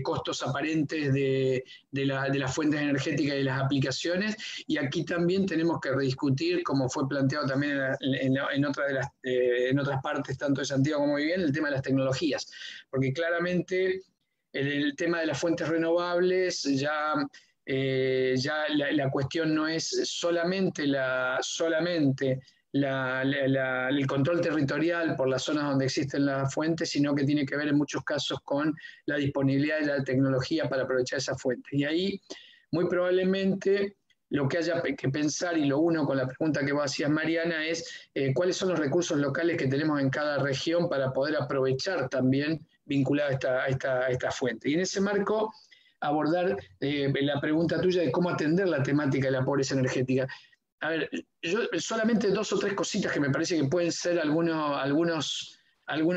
costos aparentes de las fuentes energéticas y las aplicaciones, y aquí también tenemos que rediscutir, como fue planteado también en otras partes, tanto de Santiago como de Vivian, el tema de las tecnologías, porque claramente el tema de las fuentes renovables ya la cuestión no es solamente el control territorial por las zonas donde existen las fuentes, sino que tiene que ver en muchos casos con la disponibilidad de la tecnología para aprovechar esas fuentes. Y ahí, muy probablemente, lo que haya que pensar, y lo uno con la pregunta que vos hacías, Mariana, es cuáles son los recursos locales que tenemos en cada región para poder aprovechar también vinculado a esta fuente. Y en ese marco, abordar la pregunta tuya de cómo atender la temática de la pobreza energética. A ver, yo solamente 2 o 3 cositas que me parece que pueden ser algunos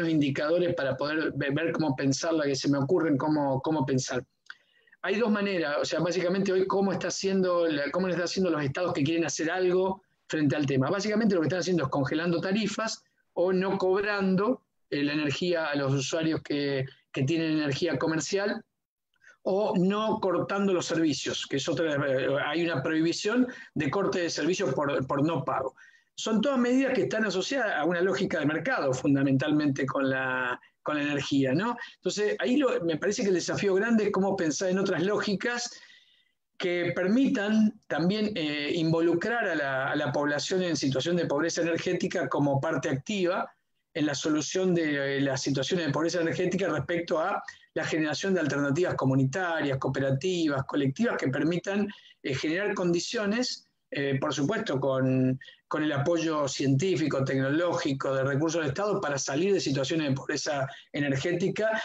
indicadores para poder ver cómo pensarla, que se me ocurren cómo pensar. Hay 2 maneras, o sea, básicamente hoy cómo le están haciendo los estados que quieren hacer algo frente al tema. Básicamente lo que están haciendo es congelando tarifas o no cobrando la energía a los usuarios que tienen energía comercial, o no cortando los servicios, que es hay una prohibición de corte de servicios por no pago. Son todas medidas que están asociadas a una lógica de mercado, fundamentalmente con la energía, ¿no? Entonces, ahí me parece que el desafío grande es cómo pensar en otras lógicas que permitan también involucrar a la población en situación de pobreza energética como parte activa en la solución de las situaciones de pobreza energética respecto a la generación de alternativas comunitarias, cooperativas, colectivas que permitan generar condiciones, por supuesto, con el apoyo científico, tecnológico, de recursos del Estado para salir de situaciones de pobreza energética,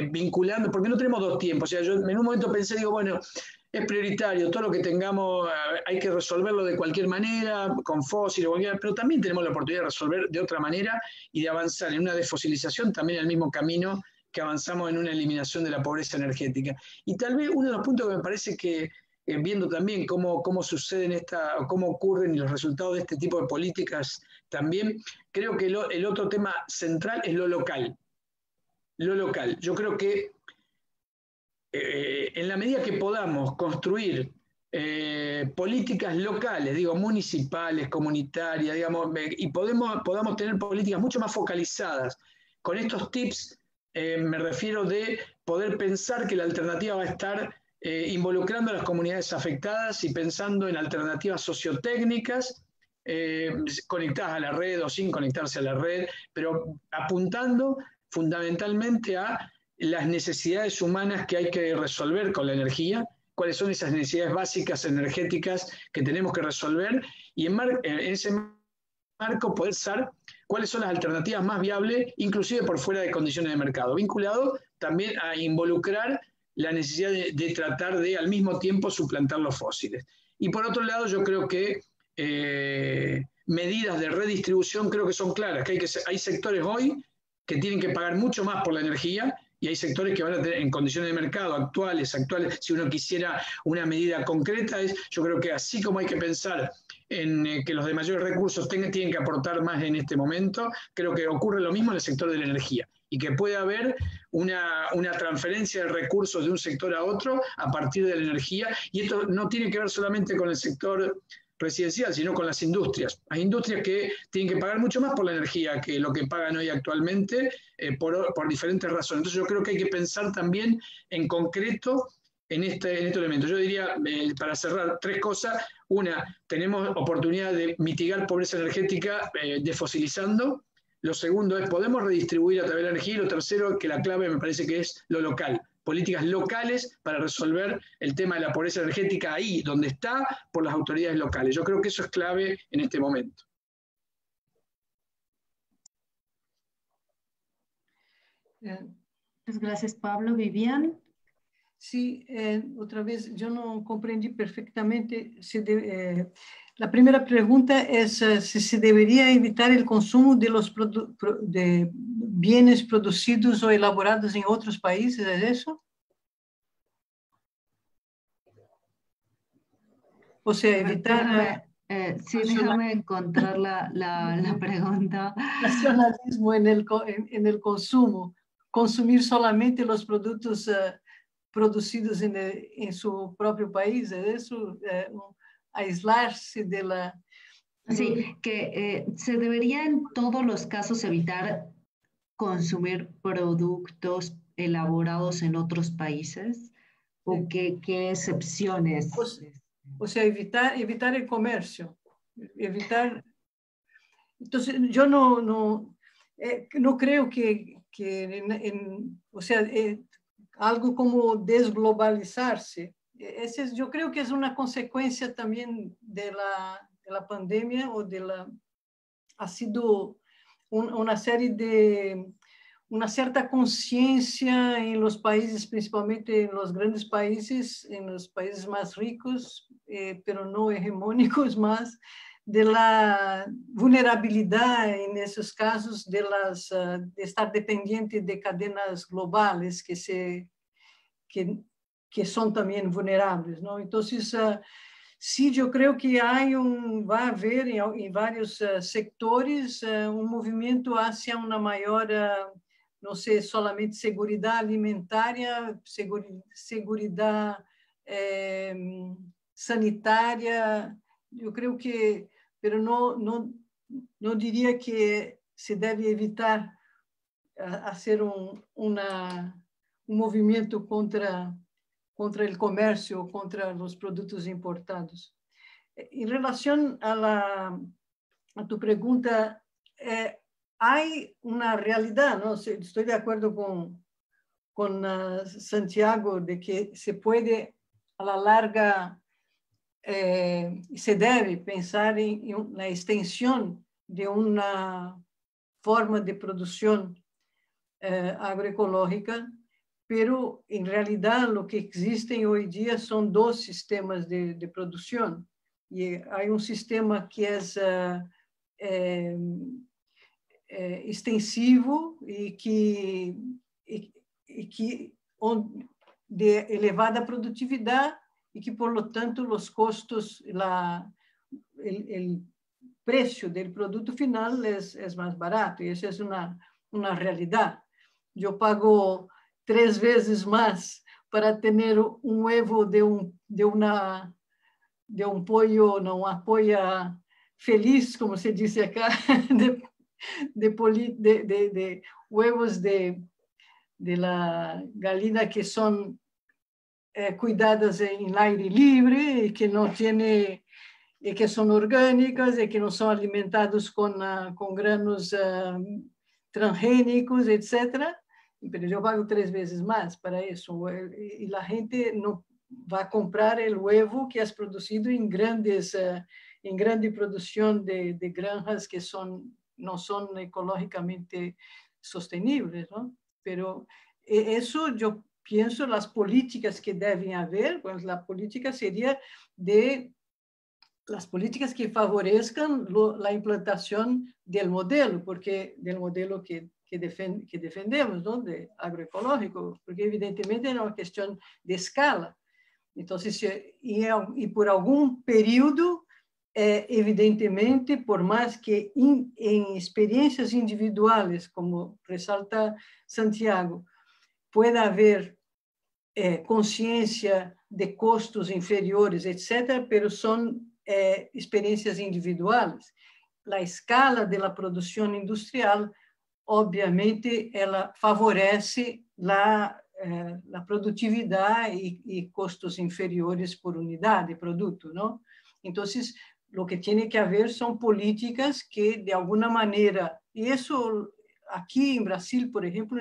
vinculando, porque no tenemos 2 tiempos. O sea, yo en un momento pensé, digo, bueno, es prioritario, todo lo que tengamos hay que resolverlo de cualquier manera, con fósiles, pero también tenemos la oportunidad de resolver de otra manera y de avanzar en una desfosilización también en el mismo camino que avanzamos en una eliminación de la pobreza energética. Y tal vez uno de los puntos que me parece que, viendo también cómo suceden cómo ocurren y los resultados de este tipo de políticas también, creo que el otro tema central es lo local. Lo local. Yo creo que en la medida que podamos construir políticas locales, digo, municipales, comunitarias, digamos, y podamos tener políticas mucho más focalizadas con estos tips, me refiero de poder pensar que la alternativa va a estar involucrando a las comunidades afectadas y pensando en alternativas sociotécnicas conectadas a la red o sin conectarse a la red, pero apuntando fundamentalmente a las necesidades humanas que hay que resolver con la energía, cuáles son esas necesidades básicas energéticas que tenemos que resolver, y en ese marco poder saber cuáles son las alternativas más viables, inclusive por fuera de condiciones de mercado, vinculado también a involucrar la necesidad de tratar de al mismo tiempo suplantar los fósiles. Y por otro lado, yo creo que medidas de redistribución creo que son claras, que hay sectores hoy que tienen que pagar mucho más por la energía, y hay sectores que van a tener en condiciones de mercado actuales, si uno quisiera una medida concreta, yo creo que así como hay que pensar en que los de mayores recursos tienen que aportar más en este momento, creo que ocurre lo mismo en el sector de la energía, y que puede haber una transferencia de recursos de un sector a otro a partir de la energía, y esto no tiene que ver solamente con el sector residencial, sino con las industrias. Hay industrias que tienen que pagar mucho más por la energía que lo que pagan hoy actualmente por diferentes razones. Entonces yo creo que hay que pensar también en concreto en este elemento. Yo diría, para cerrar, 3 cosas. Una, tenemos oportunidad de mitigar pobreza energética desfosilizando. Lo segundo es, podemos redistribuir a través de la energía. Y lo tercero, que la clave me parece que es lo local. Políticas locales para resolver el tema de la pobreza energética ahí donde está, por las autoridades locales. Yo creo que eso es clave en este momento. Muchas gracias, Pablo. Vivian. Sí, otra vez, yo no comprendí perfectamente. La primera pregunta es si se debería evitar el consumo de los de bienes producidos o elaborados en otros países, ¿es eso? O sea, evitar... sí, déjame encontrar la pregunta. Nacionalismo en el consumo. Consumir solamente los productos producidos en su propio país, ¿es eso? Aislarse de la... Sí, que se debería en todos los casos evitar consumir productos elaborados en otros países, o qué excepciones. O sea, evitar el comercio, evitar... Entonces, yo no creo que o sea, algo como desglobalizarse. Yo creo que es una consecuencia también de la pandemia, o ha sido una serie de... una cierta conciencia en los países, principalmente en los grandes países, en los países más ricos, pero no hegemónicos más, de la vulnerabilidad en esos casos de estar dependiente de cadenas globales que son también vulnerables, ¿no? Entonces, sí, yo creo que va a haber en varios sectores un movimiento hacia una mayor, no sé, solamente seguridad alimentaria, seguridad sanitaria. Yo creo que, pero no diría que se debe evitar hacer un movimiento contra el comercio, contra los productos importados. En relación a tu pregunta, hay una realidad, ¿no? Estoy de acuerdo con Santiago de que se puede a la larga, se debe pensar en la extensión de una forma de producción agroecológica, pero en realidad lo que existen hoy día son 2 sistemas de producción. Y hay un sistema que es extensivo y que de elevada productividad, y que, por lo tanto, los costos, el precio del producto final es más barato, y esa es una realidad. Yo pago 3 veces más para tener un huevo de un pollo, no, una polla feliz, como se dice acá, de huevos de la gallina que son cuidadas en aire libre y que no tiene e que são orgânicas e que não são alimentados com granos transgênicos, etc. Pero eu pago 3 vezes mais para isso. E a gente não vai comprar o huevo que é produzido em grande produção de granjas que não são ecologicamente sostenibles, ¿no? Pero isso eu penso as políticas que devem haver, pues a política seria de las políticas que favorezcan la implantación del modelo, porque del modelo que defendemos, ¿no? De agroecológico, porque evidentemente é uma questão de escala. Então, e por algum período, evidentemente, por mais que em experiências individuais, como ressalta Santiago, pueda haver consciência de custos inferiores, etc., pero são experiências individuais. A escala da produção industrial, obviamente, ela favorece a produtividade e custos inferiores por unidade de produto, não? Então, o que tem que haver são políticas que, de alguma maneira, e isso aqui em Brasil, por exemplo,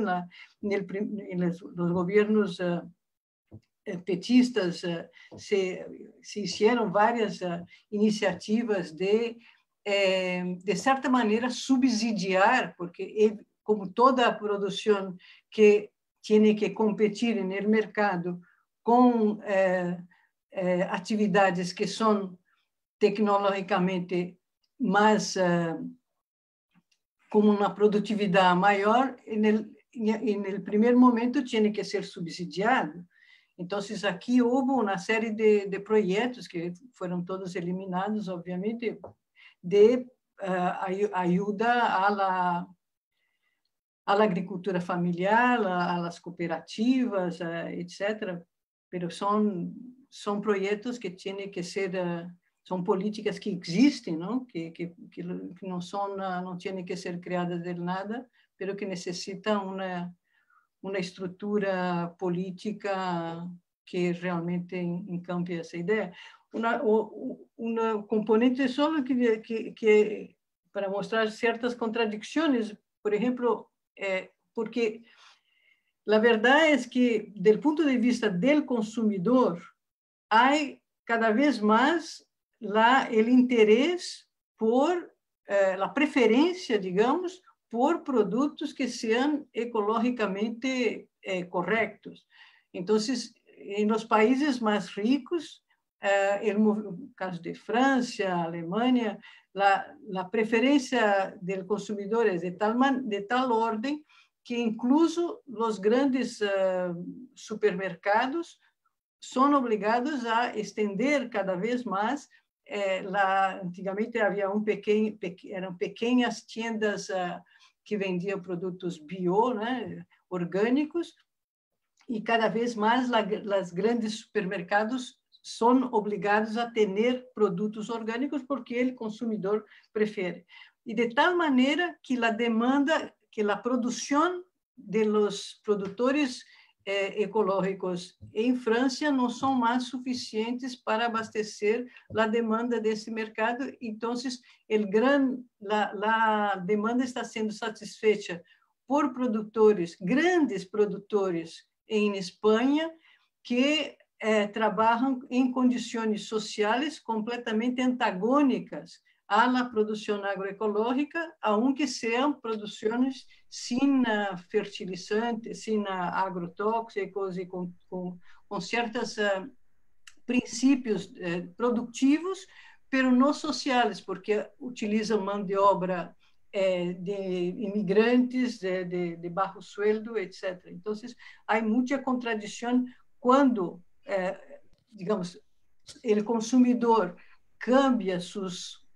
nos governos petistas se hicieron várias iniciativas de certa maneira, subsidiar, porque como toda a produção que tem que competir no mercado com atividades que são tecnologicamente mais, com uma produtividade maior, no primeiro momento tinha que ser subsidiado. Então, aqui houve uma série de projetos que foram todos eliminados, obviamente, de ajuda à agricultura familiar, às cooperativas, etc. Mas são projetos que têm que ser, são políticas que existem, não? Que não têm que ser criadas de nada, mas que necessitam uma estrutura política que realmente encampe essa ideia. Um componente só que para mostrar certas contradições, por exemplo, porque a verdade é que, do ponto de vista do consumidor, há cada vez mais o interesse por a preferência, digamos, por produtos que sejam ecologicamente corretos. Então, em os países mais ricos, no caso de França, Alemanha, a preferência do consumidor é de tal ordem que, incluso, os grandes supermercados são obrigados a estender cada vez mais. Antigamente havia eram pequenas tiendas que vendiam produtos bio, né, orgânicos, e cada vez mais os grandes supermercados são obrigados a ter produtos orgânicos porque o consumidor prefere. E de tal maneira que a demanda, que a produção dos produtores ecológicos em França não são mais suficientes para abastecer a demanda desse mercado. Então, a demanda está sendo satisfeita por grandes produtores em Espanha, que trabalham em condições sociais completamente antagônicas à produção agroecológica, aunque sejam produções sem fertilizantes, sem agrotóxicos e com certos princípios produtivos, pero não sociais, porque utilizam mão de obra de imigrantes, de baixo sueldo, etc. Então, há muita contradição quando, digamos, o consumidor cambia seus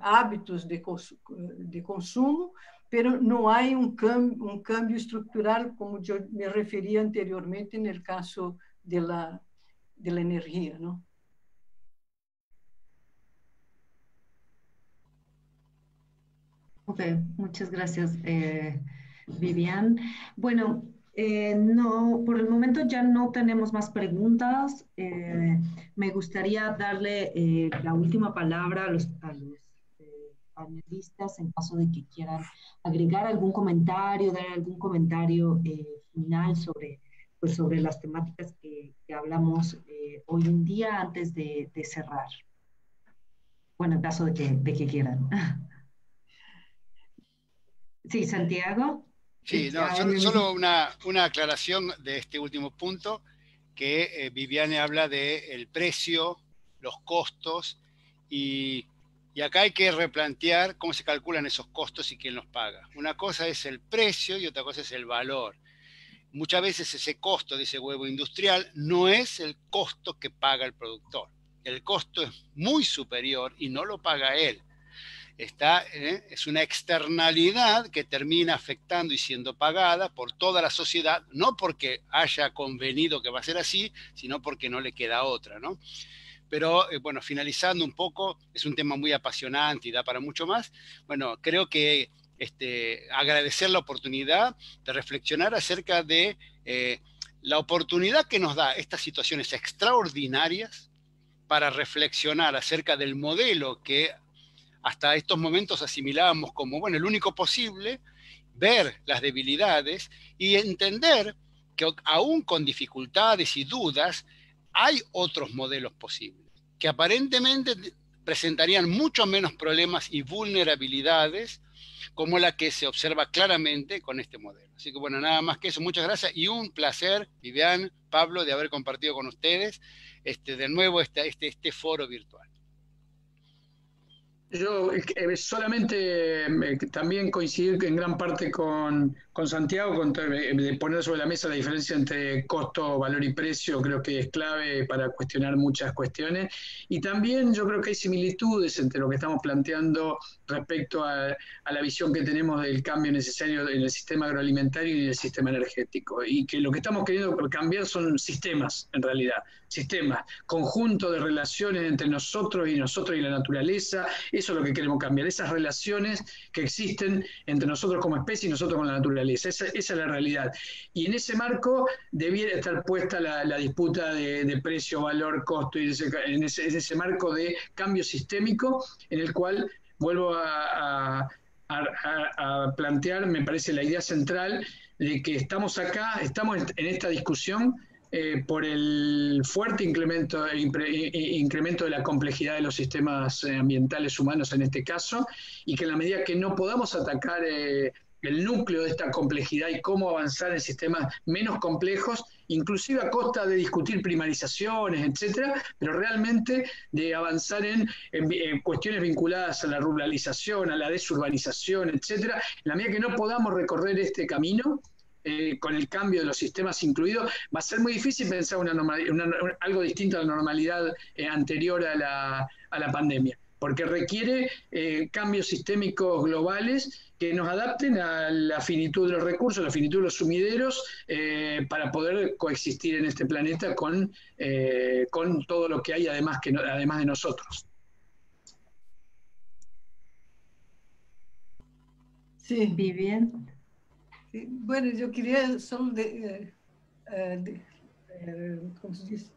hábitos de consumo, pero não há um câmbio estrutural, como eu me referi anteriormente, no caso da energia, não? Ok, muchas gracias, Vivian. Bueno, No, por el momento ya no tenemos más preguntas. Me gustaría darle la última palabra a los panelistas en caso de que quieran agregar algún comentario, dar algún comentario final sobre, pues, sobre las temáticas que hablamos hoy en día antes de cerrar. Bueno, en caso de que quieran. Sí, Santiago. Sí, no, solo una aclaración de este último punto, que Viviane habla del precio, los costos, y acá hay que replantear cómo se calculan esos costos y quién los paga. Una cosa es el precio y otra cosa es el valor. Muchas veces ese costo de ese huevo industrial no es el costo que paga el productor. El costo es muy superior y no lo paga él. Es una externalidad que termina afectando y siendo pagada por toda la sociedad, no porque haya convenido que va a ser así, sino porque no le queda otra, ¿no? Pero bueno, finalizando un poco, es un tema muy apasionante y da para mucho más. Bueno, creo que agradecer la oportunidad de reflexionar acerca de la oportunidad que nos da estas situaciones extraordinarias para reflexionar acerca del modelo que hasta estos momentos asimilábamos como, bueno, el único posible, ver las debilidades y entender que aún con dificultades y dudas hay otros modelos posibles, que aparentemente presentarían mucho menos problemas y vulnerabilidades como la que se observa claramente con este modelo. Así que bueno, nada más que eso, muchas gracias y un placer, Vivian, Pablo, de haber compartido con ustedes de nuevo este foro virtual. Yo solamente también coincidir en gran parte con Santiago, de poner sobre la mesa la diferencia entre costo, valor y precio, creo que es clave para cuestionar muchas cuestiones. Y también yo creo que hay similitudes entre lo que estamos planteando respecto a la visión que tenemos del cambio necesario en el sistema agroalimentario y en el sistema energético. Y que lo que estamos queriendo cambiar son sistemas, en realidad. Sistemas, conjunto de relaciones entre nosotros y la naturaleza. Eso es lo que queremos cambiar, esas relaciones que existen entre nosotros como especie y nosotros con la naturaleza. Esa es la realidad. Y en ese marco debiera estar puesta la disputa de precio, valor, costo, y en ese marco de cambio sistémico en el cual vuelvo a plantear, me parece la idea central de que estamos acá, estamos en esta discusión por el fuerte incremento de la complejidad de los sistemas ambientales humanos en este caso, y que en la medida que no podamos atacar el núcleo de esta complejidad y cómo avanzar en sistemas menos complejos, inclusive a costa de discutir primarizaciones, etcétera, pero realmente de avanzar en cuestiones vinculadas a la ruralización, a la desurbanización, etcétera, en la medida que no podamos recorrer este camino, con el cambio de los sistemas incluidos, va a ser muy difícil pensar algo distinto a la normalidad anterior a la pandemia, porque requiere cambios sistémicos globales que nos adapten a la finitud de los recursos, a la finitud de los sumideros, para poder coexistir en este planeta con todo lo que hay además de nosotros. Sí. Vivian. Sí, bueno, yo quería solo ¿cómo se dice?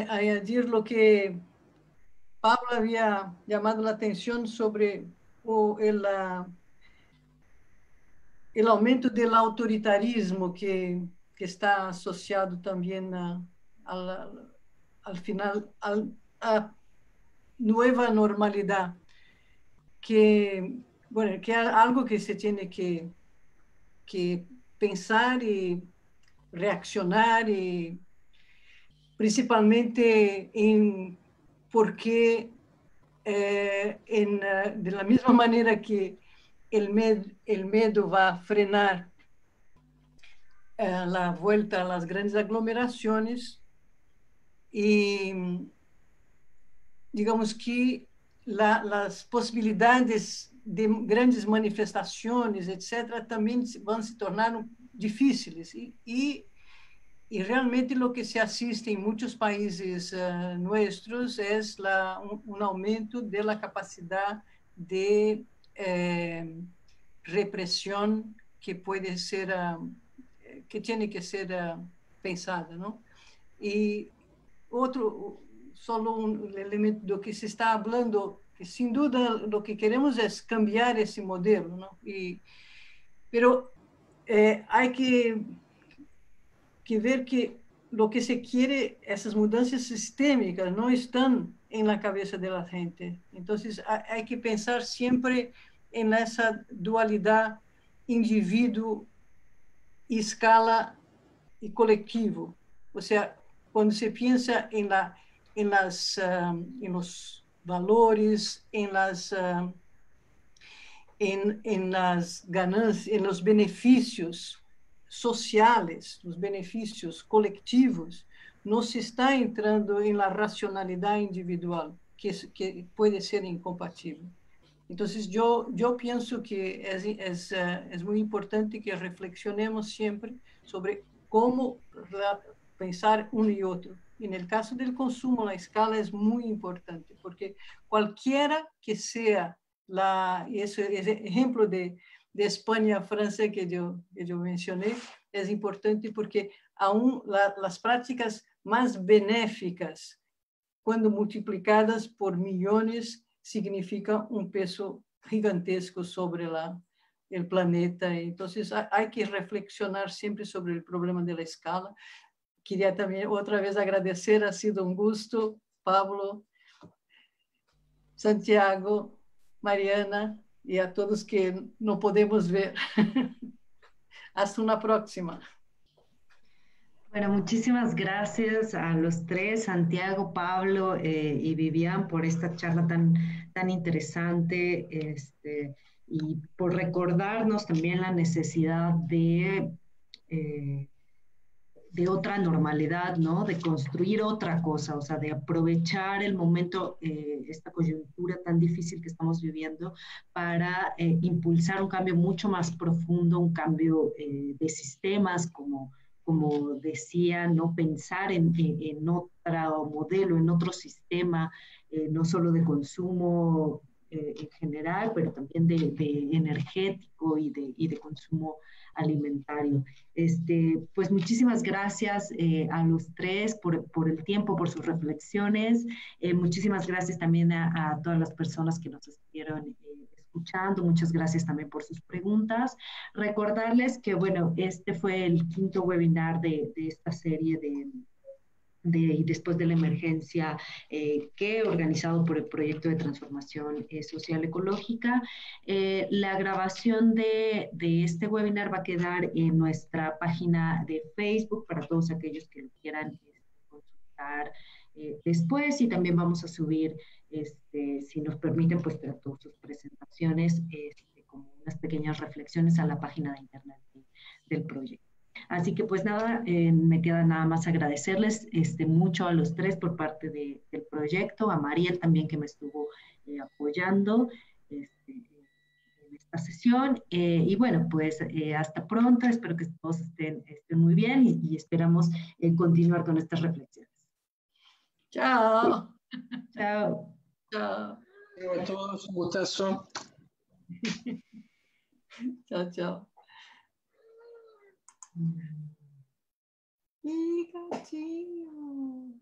Añadir lo que Pablo había llamado la atención sobre el aumento del autoritarismo que está asociado también al final a nueva normalidad, que bueno, que es algo que se tiene que pensar y reaccionar, y principalmente en por qué de la misma manera que el miedo va a frenar la vuelta a las grandes aglomeraciones, y digamos que las posibilidades de grandes manifestaciones, etcétera, también van a se tornar difíciles, y realmente lo que se asiste en muchos países nuestros es un aumento de la capacidad de represión que puede ser que tiene que ser pensada, ¿no? Y otro, solo un elemento de lo que se está hablando, que sin duda lo que queremos es cambiar ese modelo, ¿no? Pero hay que ver que lo que se quiere, esas mudanças sistémicas no están en la cabeza de la gente. Entonces hay que pensar siempre en esa dualidad individuo, escala y colectivo. O sea, cuando se piensa en los valores, en las ganancias, en los beneficios sociales, los beneficios colectivos, no se está entrando en la racionalidad individual, que puede ser incompatible. Entonces, yo pienso que es muy importante que reflexionemos siempre sobre cómo pensar uno y otro. En el caso del consumo, la escala es muy importante, porque cualquiera que sea ese ejemplo de España, Francia que yo mencioné, es importante porque aún las prácticas más benéficas, cuando multiplicadas por millones, significa un peso gigantesco sobre el planeta. Entonces, hay que reflexionar siempre sobre el problema de la escala. Quería también otra vez agradecer, ha sido un gusto, Pablo, Santiago, Mariana, y a todos que no podemos ver. Hasta una próxima. Bueno, muchísimas gracias a los tres, Santiago, Pablo y Vivian, por esta charla tan interesante y por recordarnos también la necesidad de otra normalidad, ¿no? De construir otra cosa, o sea, de aprovechar el momento, esta coyuntura tan difícil que estamos viviendo para impulsar un cambio mucho más profundo, un cambio de sistemas, como decía, no pensar en otro modelo, en otro sistema, no solo de consumo en general, pero también de energético y de consumo alimentario. Pues muchísimas gracias a los tres por el tiempo, por sus reflexiones. Muchísimas gracias también a todas las personas que nos estuvieron escuchando. Muchas gracias también por sus preguntas. Recordarles que, bueno, este fue el quinto webinar de esta serie y después de la emergencia que organizado por el proyecto de transformación social ecológica. La grabación de este webinar va a quedar en nuestra página de Facebook para todos aquellos que lo quieran consultar después, y también vamos a subir, si nos permiten, pues todas sus presentaciones como unas pequeñas reflexiones a la página de internet del proyecto. Así que pues nada, me queda nada más agradecerles mucho a los tres por parte del proyecto, a Mariel también que me estuvo apoyando en esta sesión. Y bueno, pues hasta pronto, espero que todos estén muy bien y esperamos continuar con estas reflexiones. Chao. Chao. Chao. Chao a todos, un gustazo. Chao, chao. ¡Y gatinho!